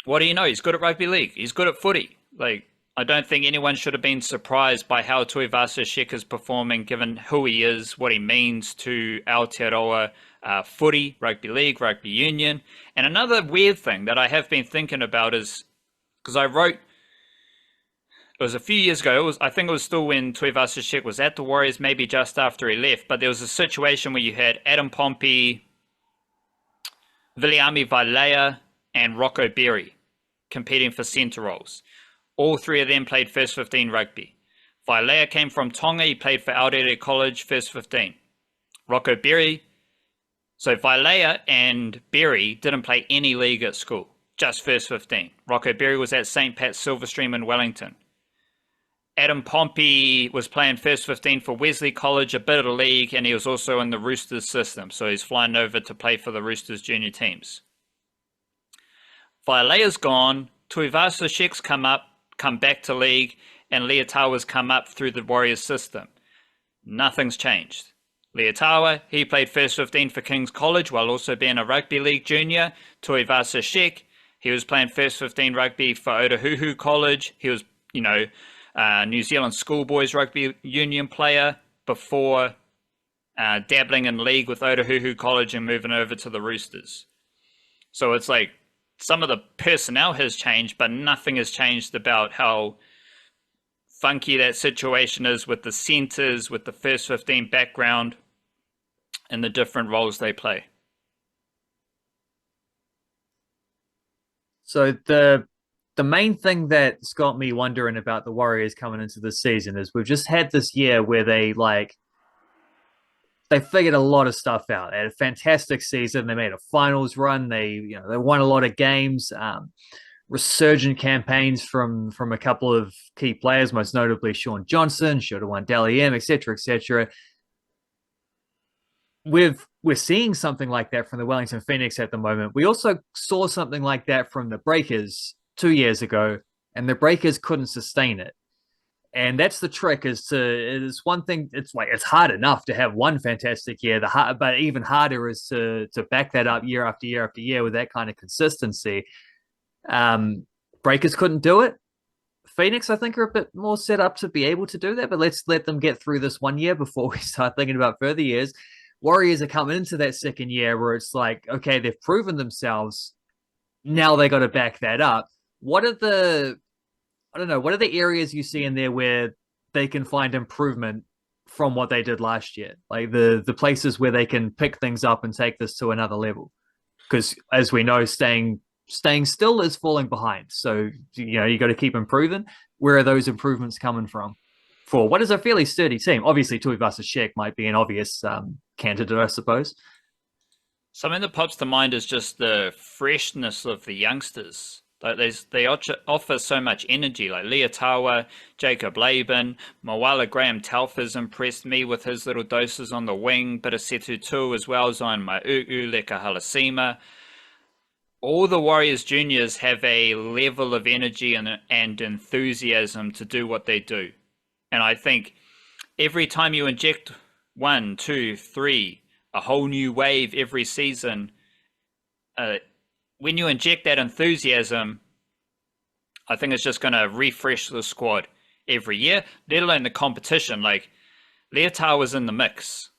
what do you know? He's good at rugby league. He's good at footy. Like, I don't think anyone should have been surprised by how Tuivasa-Sheck is performing, given who he is, what he means to Aotearoa footy, rugby league, rugby union. And another weird thing that I have been thinking about is, because I wrote, it was a few years ago, I think it was still when Tuivasa-Sheck was at the Warriors, maybe just after he left, but there was a situation where you had Adam Pompey, Viliami Vailea, and Rocco Berry competing for centre roles. All three of them played first 15 rugby. Vailea came from Tonga. He played for Aorere College first 15. Rocco Berry. So Vailea and Berry didn't play any league at school, just first 15. Rocco Berry was at St. Pat's Silverstream in Wellington. Adam Pompey was playing first 15 for Wesley College, a bit of the league, and he was also in the Roosters system. So he's flying over to play for the Roosters junior teams. Vailea's gone. Tuivasa-Sheck's come back to league, and Leotawa's come up through the Warriors system. Nothing's changed. Leotawa, he played first 15 for King's College while also being a rugby league junior. Tuivasa-Sheck, he was playing first 15 rugby for Otahuhu College. He was, New Zealand schoolboys rugby union player before dabbling in league with Otahuhu College and moving over to the Roosters. So it's like some of the personnel has changed, but nothing has changed about how funky that situation is with the centers, with the first 15 background, and the different roles they play. So the main thing that's got me wondering about the Warriors coming into the season is we've just had this year where they figured a lot of stuff out. They had a fantastic season. They made a finals run. They won a lot of games. Resurgent campaigns from a couple of key players, most notably Sean Johnson, should have won Dally M, etc., etc. We're seeing something like that from the Wellington Phoenix at the moment. We also saw something like that from the Breakers 2 years ago, and the Breakers couldn't sustain it. And that's the trick. It's one thing. It's hard enough to have one fantastic year. But even harder is to back that up year after year after year with that kind of consistency. Breakers couldn't do it. Phoenix, I think, are a bit more set up to be able to do that. But let's let them get through this 1 year before we start thinking about further years. Warriors are coming into that second year where it's like, okay, they've proven themselves. Now they got to back that up. What are the areas you see in there where they can find improvement from what they did last year? Like the places where they can pick things up and take this to another level. Because as we know, staying still is falling behind. So, you got to keep improving. Where are those improvements coming from? For what is a fairly sturdy team? Obviously, Tuivasa-Sheck might be an obvious candidate, I suppose. Something that pops to mind is just the freshness of the youngsters. Like they offer so much energy, like Leotawa, Jacob Laban, Mawala Graham Telfa's impressed me with his little doses on the wing, bit of Setu Tu as well, Zion Mau'u, Leka Halasima. All the Warriors juniors have a level of energy and enthusiasm to do what they do. And I think every time you inject 1, 2, 3, a whole new wave every season, when you inject that enthusiasm, I think it's just going to refresh the squad every year, let alone the competition. Like, Leotau was in the mix,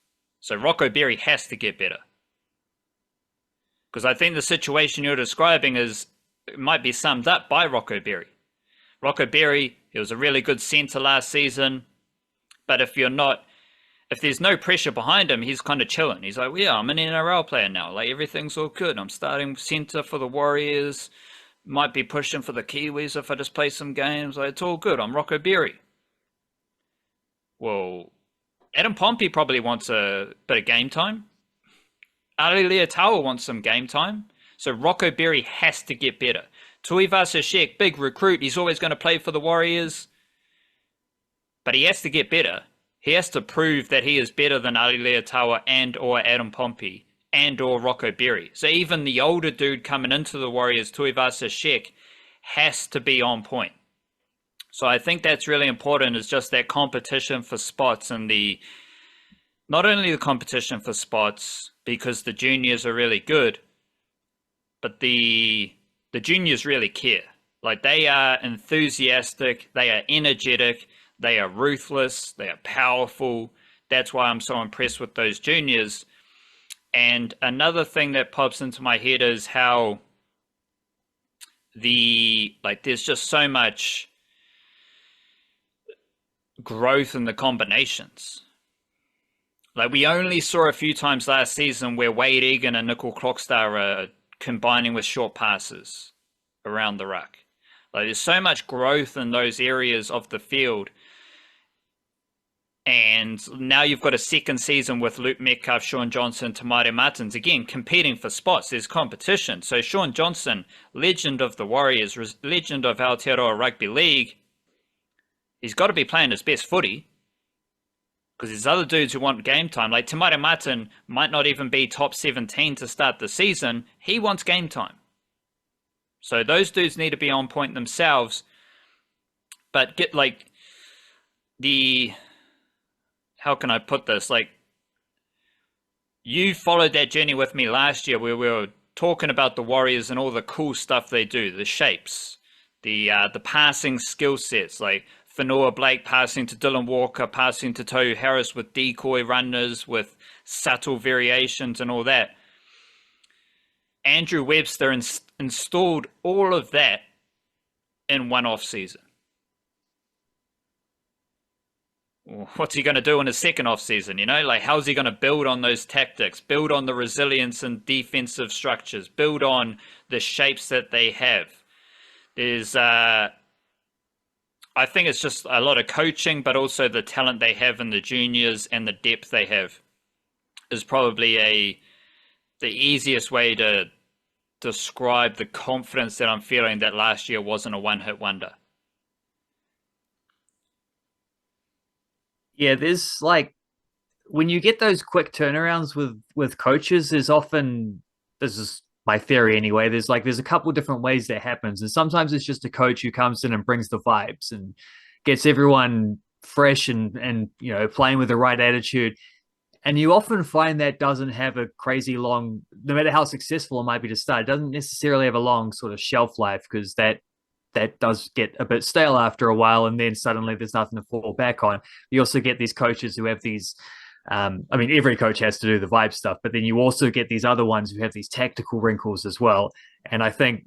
so Rocco Berry has to get better. Because I think the situation you're describing it might be summed up by Rocco Berry. Rocco Berry, he was a really good centre last season, but if there's no pressure behind him, he's kind of chilling. He's like, well, yeah, I'm an NRL player now. Like, everything's all good. I'm starting centre for the Warriors. Might be pushing for the Kiwis if I just play some games. Like, it's all good. I'm Rocco Berry. Well, Adam Pompey probably wants a bit of game time. Ali Leotau wants some game time. So Rocco Berry has to get better. Tuivasa-Sheck, big recruit. He's always going to play for the Warriors. But he has to get better. He has to prove that he is better than Ali Leotau and or Adam Pompey and or Rocco Berry. So even the older dude coming into the Warriors, Tuivasa-Sheck, has to be on point. So I think that's really important, is just that competition for spots, and not only the competition for spots because the juniors are really good, but the juniors really care. Like, they are enthusiastic, they are energetic, they are ruthless, they are powerful. That's why I'm so impressed with those juniors. And another thing that pops into my head is how there's just so much growth in the combinations. Like, we only saw a few times last season where Wade Egan and Nickel Clockstar are combining with short passes around the ruck. Like, there's so much growth in those areas of the field. And now you've got a second season with Luke Metcalf, Sean Johnson, Tamari Martins, again, competing for spots. There's competition. So Sean Johnson, legend of the Warriors, legend of Aotearoa Rugby League, he's got to be playing his best footy, because there's other dudes who want game time. Like, Tamari Martin might not even be top 17 to start the season. He wants game time. So those dudes need to be on point themselves. But how can I put this? Like, you followed that journey with me last year where we were talking about the Warriors and all the cool stuff they do, the shapes, the passing skill sets, like Whenua Blake passing to Dylan Walker, passing to Tohu Harris with decoy runners, with subtle variations and all that. Andrew Webster installed all of that in one off season. What's he going to do in his second off season? Like, how's he going to build on those tactics, build on the resilience and defensive structures, build on the shapes that they have? There's, I think it's just a lot of coaching, but also the talent they have in the juniors and the depth they have is probably the easiest way to describe the confidence that I'm feeling that last year wasn't a one-hit wonder. Yeah, there's when you get those quick turnarounds with coaches, this is my theory anyway, there's a couple different ways that happens. And sometimes it's just a coach who comes in and brings the vibes and gets everyone fresh and playing with the right attitude. And you often find that doesn't have a crazy long, no matter how successful it might be to start, it doesn't necessarily have a long sort of shelf life, because that does get a bit stale after a while, and then suddenly there's nothing to fall back on. You also get these coaches who have these, every coach has to do the vibe stuff, but then you also get these other ones who have these tactical wrinkles as well. And I think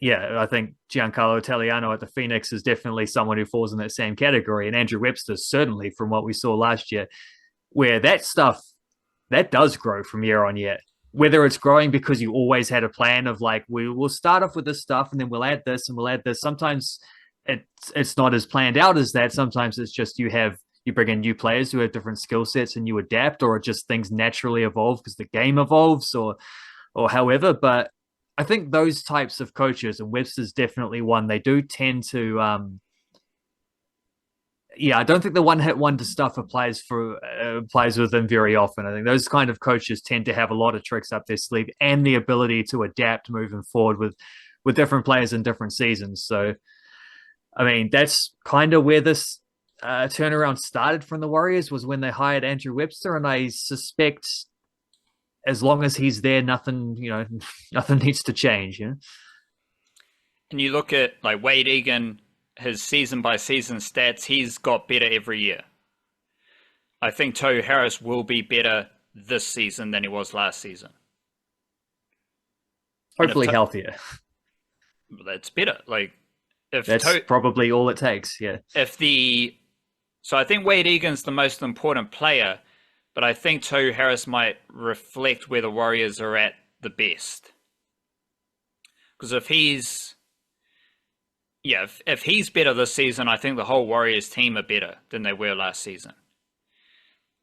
Giancarlo Italiano at the Phoenix is definitely someone who falls in that same category. And Andrew Webster, certainly, from what we saw last year, where that stuff, that does grow from year on year. Whether it's growing because you always had a plan of we will start off with this stuff and then we'll add this and we'll add this. Sometimes it's not as planned out as that. Sometimes it's just you bring in new players who have different skill sets and you adapt, or just things naturally evolve because the game evolves or however. But I think those types of coaches, and Webster's definitely one, they do tend to I don't think the one-hit wonder stuff applies with them very often. I think those kind of coaches tend to have a lot of tricks up their sleeve and the ability to adapt moving forward with different players in different seasons. So, that's kind of where this turnaround started from the Warriors, was when they hired Andrew Webster, and I suspect as long as he's there, nothing needs to change. And you look at like Wade Egan, his season by season stats, he's got better every year. I think Tohu Harris will be better this season than he was last season. Hopefully healthier. That's better. Like if that's probably all it takes. Yeah. So I think Wade Egan's the most important player, but I think Tohu Harris might reflect where the Warriors are at the best. Because if he's better this season, I think the whole Warriors team are better than they were last season.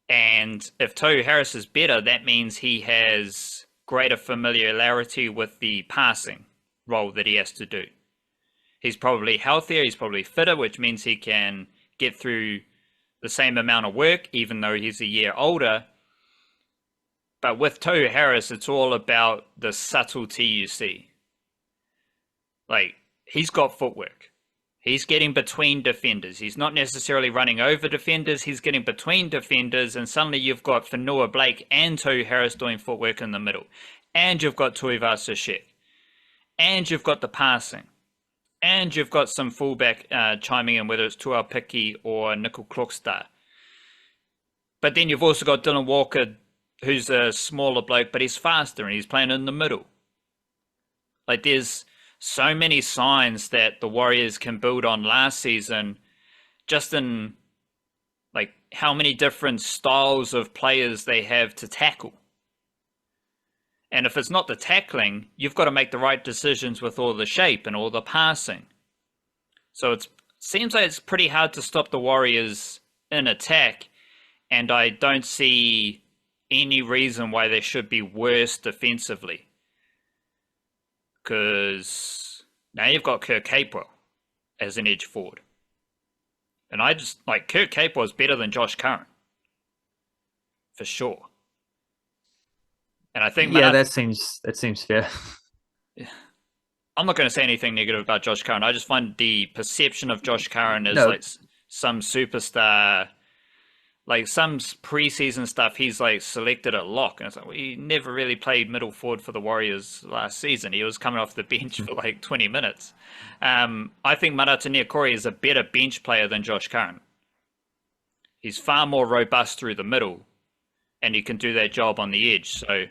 And if Tohu Harris is better, that means he has greater familiarity with the passing role that he has to do. He's probably healthier, he's probably fitter, which means he can get through the same amount of work, even though he's a year older. But with Tohu Harris, it's all about the subtlety you see. Like, he's got footwork. He's getting between defenders. He's not necessarily running over defenders. He's getting between defenders, and suddenly you've got Fanua Blake and Tohu Harris doing footwork in the middle. And you've got Tuivasa-Sheck. And you've got the passing. And you've got some fullback chiming in, whether it's Tuapiki or Nickel Klokstad. But then you've also got Dylan Walker, who's a smaller bloke, but he's faster and he's playing in the middle. Like, there's so many signs that the Warriors can build on last season, just in like how many different styles of players they have to tackle. And if it's not the tackling, you've got to make the right decisions with all the shape and all the passing. So it seems like it's pretty hard to stop the Warriors in attack, and I don't see any reason why they should be worse defensively. Because now you've got Kurt Capewell as an edge forward. And I just, like, Kurt Capewell is better than Josh Curran. For sure. And I think... that seems fair. I'm not going to say anything negative about Josh Curran. I just find the perception of Josh Curran as like some superstar... Like, some preseason stuff, he's, like, selected at lock. And it's like, well, he never really played middle forward for the Warriors last season. He was coming off the bench for, like, 20 minutes. I think Marata Niukore is a better bench player than Josh Curran. He's far more robust through the middle, and he can do that job on the edge. So,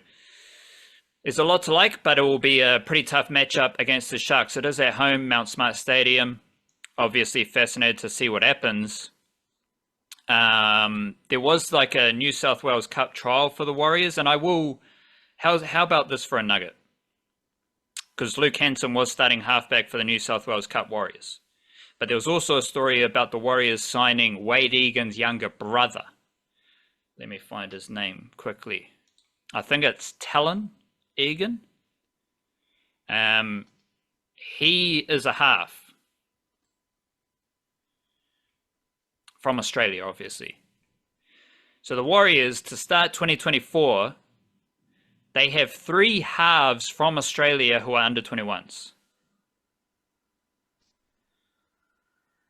there's a lot to like, but it will be a pretty tough matchup against the Sharks. It is at home, Mount Smart Stadium. Obviously fascinated to see what happens. There was like a New South Wales Cup trial for the Warriors, and I will... How about this for a nugget? Because Luke Hanson was starting halfback for the New South Wales Cup Warriors. But there was also a story about the Warriors signing Wade Egan's younger brother. Let me find his name quickly. I think it's Talon Egan. He is a half. From Australia, obviously. So the Warriors, to start 2024, they have 3 halves from Australia who are under 21s.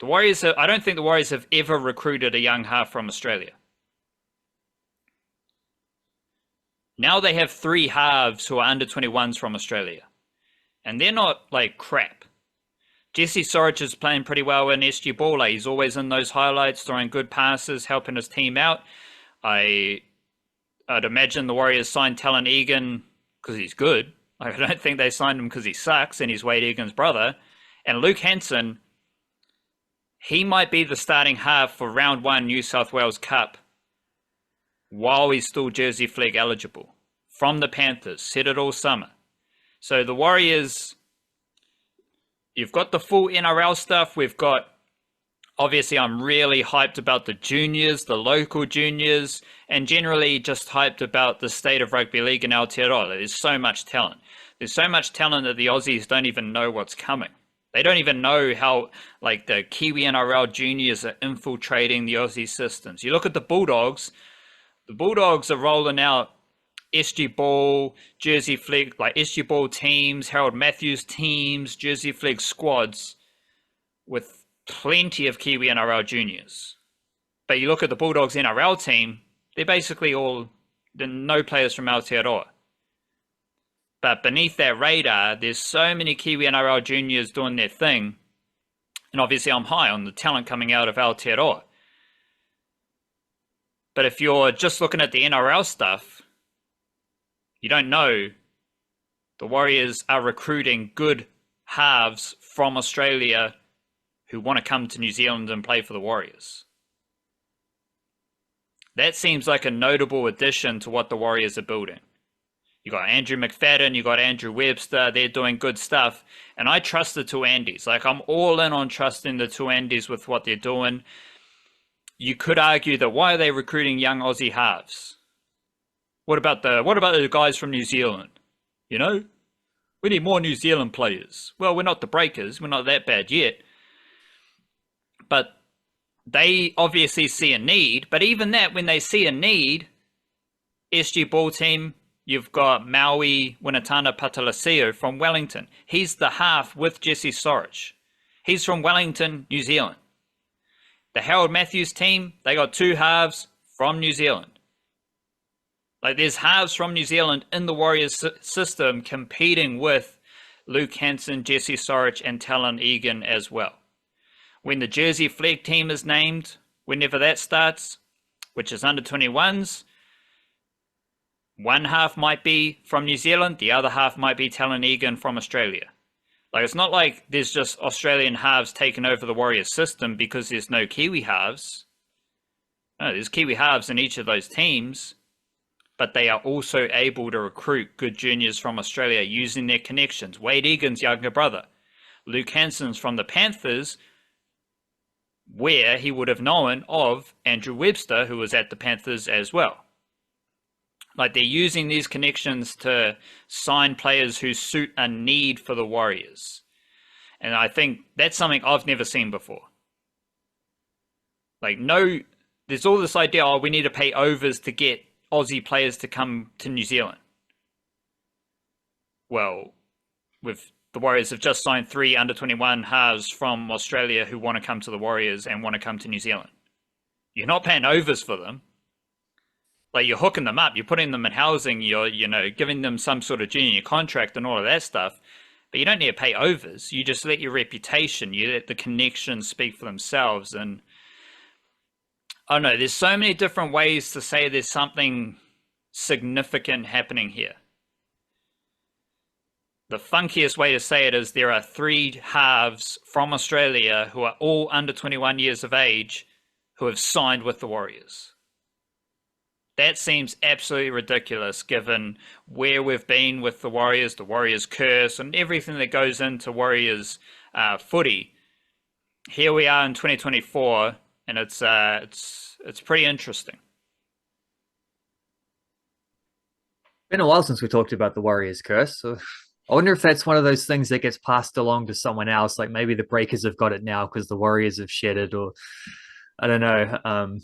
The Warriors, I don't think the Warriors have ever recruited a young half from Australia. Now they have 3 halves who are under 21s from Australia. And they're not like crap. Jesse Sorich is playing pretty well in SG Ball. He's always in those highlights, throwing good passes, helping his team out. I'd imagine the Warriors signed Talon Egan because he's good. I don't think they signed him because he sucks and he's Wade Egan's brother. And Luke Hanson, he might be the starting half for round 1 New South Wales Cup while he's still Jersey Flag eligible. From the Panthers, said it all summer. So the Warriors... You've got the full NRL stuff. We've got, obviously, I'm really hyped about the juniors, the local juniors, and generally just hyped about the state of rugby league in Aotearoa. There's so much talent. There's so much talent that the Aussies don't even know what's coming. They don't even know how, like, the Kiwi-NRL juniors are infiltrating the Aussie systems. You look at the Bulldogs are rolling out SG Ball, Jersey Flag, like SG Ball teams, Harold Matthews teams, Jersey Flag squads with plenty of Kiwi-NRL juniors. But you look at the Bulldogs NRL team, they're basically all no players from Aotearoa. But beneath that radar, there's so many Kiwi-NRL juniors doing their thing. And obviously I'm high on the talent coming out of Aotearoa. But if you're just looking at the NRL stuff, you don't know the Warriors are recruiting good halves from Australia who want to come to New Zealand and play for the Warriors. That seems like a notable addition to what the Warriors are building. You got Andrew McFadden, you got Andrew Webster, they're doing good stuff. And I trust the two Andys. Like, I'm all in on trusting the two Andys with what they're doing. You could argue that why are they recruiting young Aussie halves? What about the guys from New Zealand? You know? We need more New Zealand players. Well, we're not the Breakers, we're not that bad yet. But they obviously see a need, but even that, when they see a need, SG Ball Team, you've got Maui Winatana Patalasio from Wellington. He's the half with Jesse Sorich. He's from Wellington, New Zealand. The Harold Matthews team, they got two halves from New Zealand. Like, there's halves from New Zealand in the Warriors system competing with Luke Hansen, Jesse Sorich, and Talon Egan as well. When the Jersey Flag team is named, whenever that starts, which is under 21s, one half might be from New Zealand, the other half might be Talon Egan from Australia. Like, it's not like there's just Australian halves taking over the Warriors system because there's no Kiwi halves. No, there's Kiwi halves in each of those teams, but they are also able to recruit good juniors from Australia using their connections. Wade Egan's younger brother. Luke Hansen's from the Panthers, where he would have known of Andrew Webster, who was at the Panthers as well. Like, they're using these connections to sign players who suit a need for the Warriors. And I think that's something I've never seen before. Like, no, there's all this idea, oh, we need to pay overs to get Aussie players to come to New Zealand. Well, the Warriors have just signed 3 under-21 halves from Australia who want to come to the Warriors and want to come to New Zealand. You're not paying overs for them. Like, you're hooking them up, you're putting them in housing, you're, giving them some sort of junior contract and all of that stuff. But you don't need to pay overs. You just let your reputation, you let the connections speak for themselves. And I don't know, there's so many different ways to say there's something significant happening here. The funkiest way to say it is there are 3 halves from Australia who are all under 21 years of age who have signed with the Warriors. That seems absolutely ridiculous given where we've been with the Warriors curse, and everything that goes into Warriors footy. Here we are in 2024, and it's pretty interesting. Been a while since we talked about the Warriors curse, so I wonder if that's one of those things that gets passed along to someone else. Like, maybe the Breakers have got it now because the Warriors have shed it, or I don't know.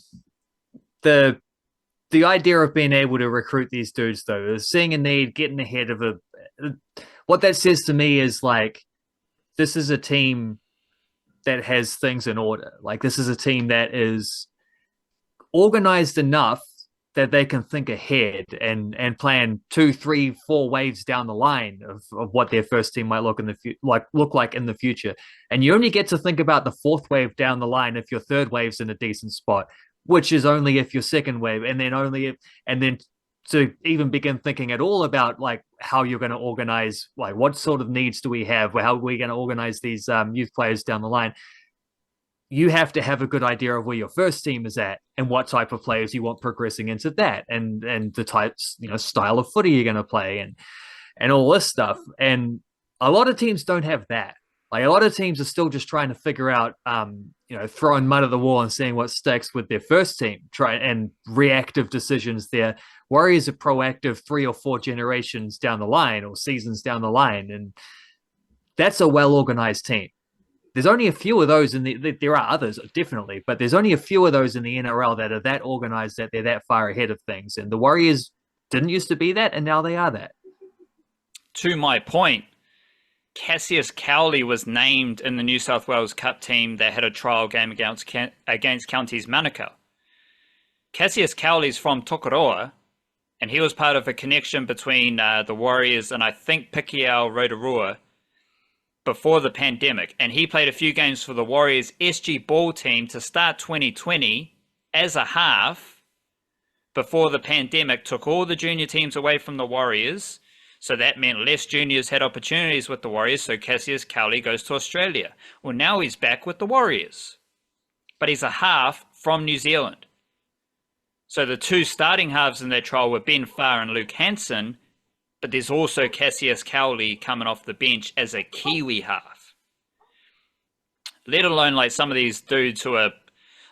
The idea of being able to recruit these dudes, though, is seeing a need, getting ahead of what that says to me is, like, this is a team that has things in order. Like, this is a team that is organized enough that they can think ahead and plan 2, 3, 4 waves down the line of what their first team might look like in the future. And you only get to think about the 4th wave down the line if your 3rd wave's in a decent spot, which is only if your 2nd wave, and then to even begin thinking at all about, like, how you're going to organize, like, what sort of needs do we have, how are we going to organize these youth players down the line. You have to have a good idea of where your first team is at and what type of players you want progressing into that, and the types, style of footy you're going to play, and all this stuff. And a lot of teams don't have that. Like, a lot of teams are still just trying to figure out, throwing mud at the wall and seeing what sticks with their first team, and reactive decisions there. Warriors are proactive 3 or 4 generations down the line, or seasons down the line, and that's a well-organized team. There's only a few of those there are others, definitely, but there's only a few of those in the NRL that are that organized, that they're that far ahead of things. And the Warriors didn't used to be that, and now they are that. To my point, Cassius Cowley was named in the New South Wales Cup team that had a trial game against Counties Manukau. Cassius Cowley's from Tokoroa, and he was part of a connection between the Warriors and I think Pikiao Rotorua before the pandemic. And he played a few games for the Warriors SG Ball team to start 2020 as a half before the pandemic took all the junior teams away from the Warriors. So that meant less juniors had opportunities with the Warriors, so Cassius Cowley goes to Australia. Well, now he's back with the Warriors, but he's a half from New Zealand. So the two starting halves in that trial were Ben Farr and Luke Hanson, but there's also Cassius Cowley coming off the bench as a Kiwi half. Let alone like some of these dudes who are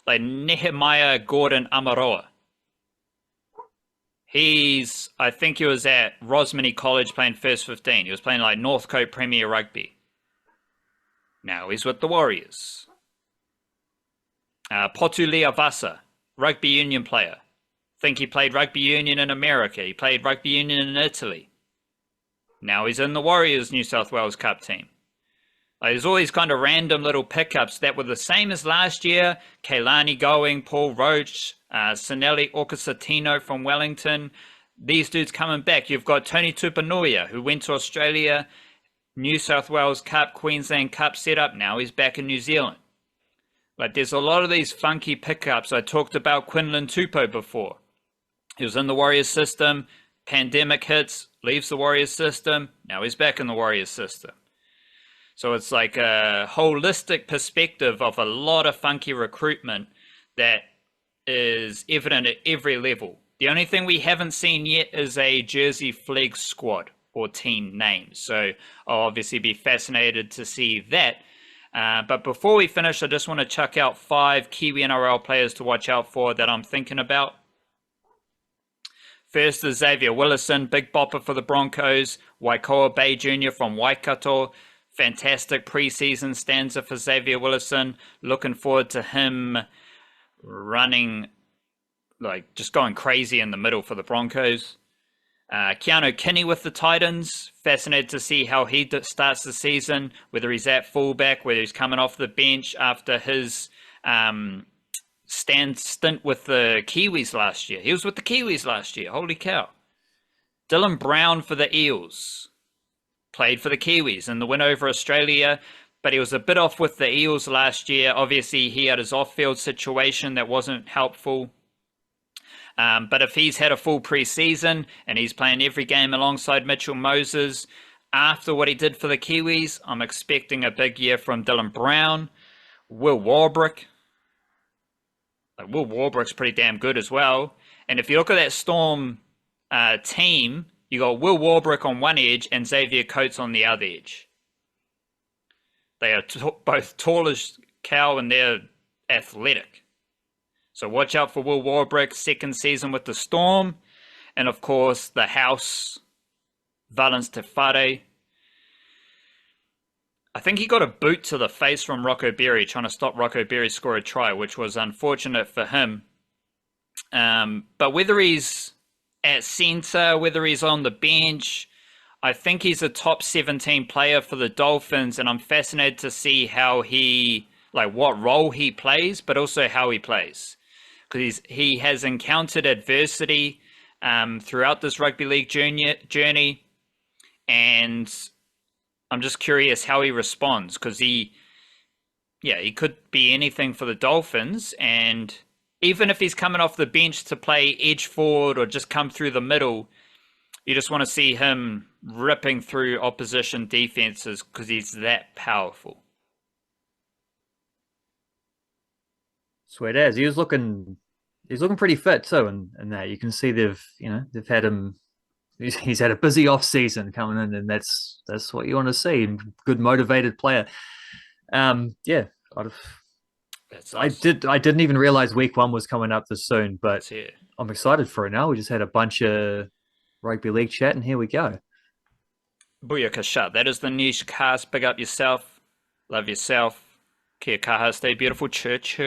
like Nehemiah Gordon Amaroa. I think he was at Rosmini College playing first 15. He was playing like Northcote Premier Rugby. Now he's with the Warriors. Potu Leavasa, rugby union player. Think he played rugby union in America. He played rugby union in Italy. Now he's in the Warriors New South Wales Cup team. There's all these kind of random little pickups that were the same as last year. Kailani going, Paul Roach, Sinelli Okasatino from Wellington. These dudes coming back. You've got Tony Tupanuia, who went to Australia, New South Wales Cup, Queensland Cup setup. Now he's back in New Zealand. Like there's a lot of these funky pickups. I talked about Quinlan Tupou before. He was in the Warriors system. Pandemic hits, leaves the Warriors system. Now he's back in the Warriors system. So it's like a holistic perspective of a lot of funky recruitment that is evident at every level. The only thing we haven't seen yet is a Jersey Flag squad or team name. So I'll obviously be fascinated to see that. But before we finish, I just want to chuck out 5 Kiwi-NRL players to watch out for that I'm thinking about. First is Xavier Willison, big bopper for the Broncos. Waikoa Bay Jr. from Waikato. Fantastic preseason stanza for Xavier Willison. Looking forward to him running, like just going crazy in the middle for the Broncos. Keanu Kinney with the Titans. Fascinated to see how he starts the season, whether he's at fullback, whether he's coming off the bench after his stint with the Kiwis last year. He was with the Kiwis last year. Holy cow. Dylan Brown for the Eels. Played for the Kiwis in the win over Australia, but he was a bit off with the Eels last year. Obviously, he had his off-field situation that wasn't helpful. But if he's had a full preseason and he's playing every game alongside Mitchell Moses, after what he did for the Kiwis, I'm expecting a big year from Dylan Brown. Will Warbrick. Will Warbrick's pretty damn good as well. And if you look at that Storm team, you got Will Warbrick on one edge and Xavier Coates on the other edge. They are both tall as cow and they're athletic. So watch out for Will Warbrick, second season with the Storm. And of course, the house, Valence Tefare. I think he got a boot to the face from Rocco Berry, trying to stop Rocco Berry score a try, which was unfortunate for him. But whether he's at centre, whether he's on the bench, I think he's a top 17 player for the Dolphins, and I'm fascinated to see how he, like what role he plays, but also how he plays. Because he has encountered adversity throughout this rugby league journey, and I'm just curious how he responds, because he could be anything for the Dolphins, and even if he's coming off the bench to play edge forward or just come through the middle, you just want to see him ripping through opposition defenses because he's that powerful. Sweet as. He's looking pretty fit too, and that you can see they've had him. He's had a busy off season coming in, and that's what you want to see. Good motivated player. I didn't even realize week 1 was coming up this soon, but I'm excited for it now. We just had a bunch of rugby league chat, and here we go. Booyakasha. That is the niche cast. Big up yourself. Love yourself. Kia kaha. Stay beautiful. Church.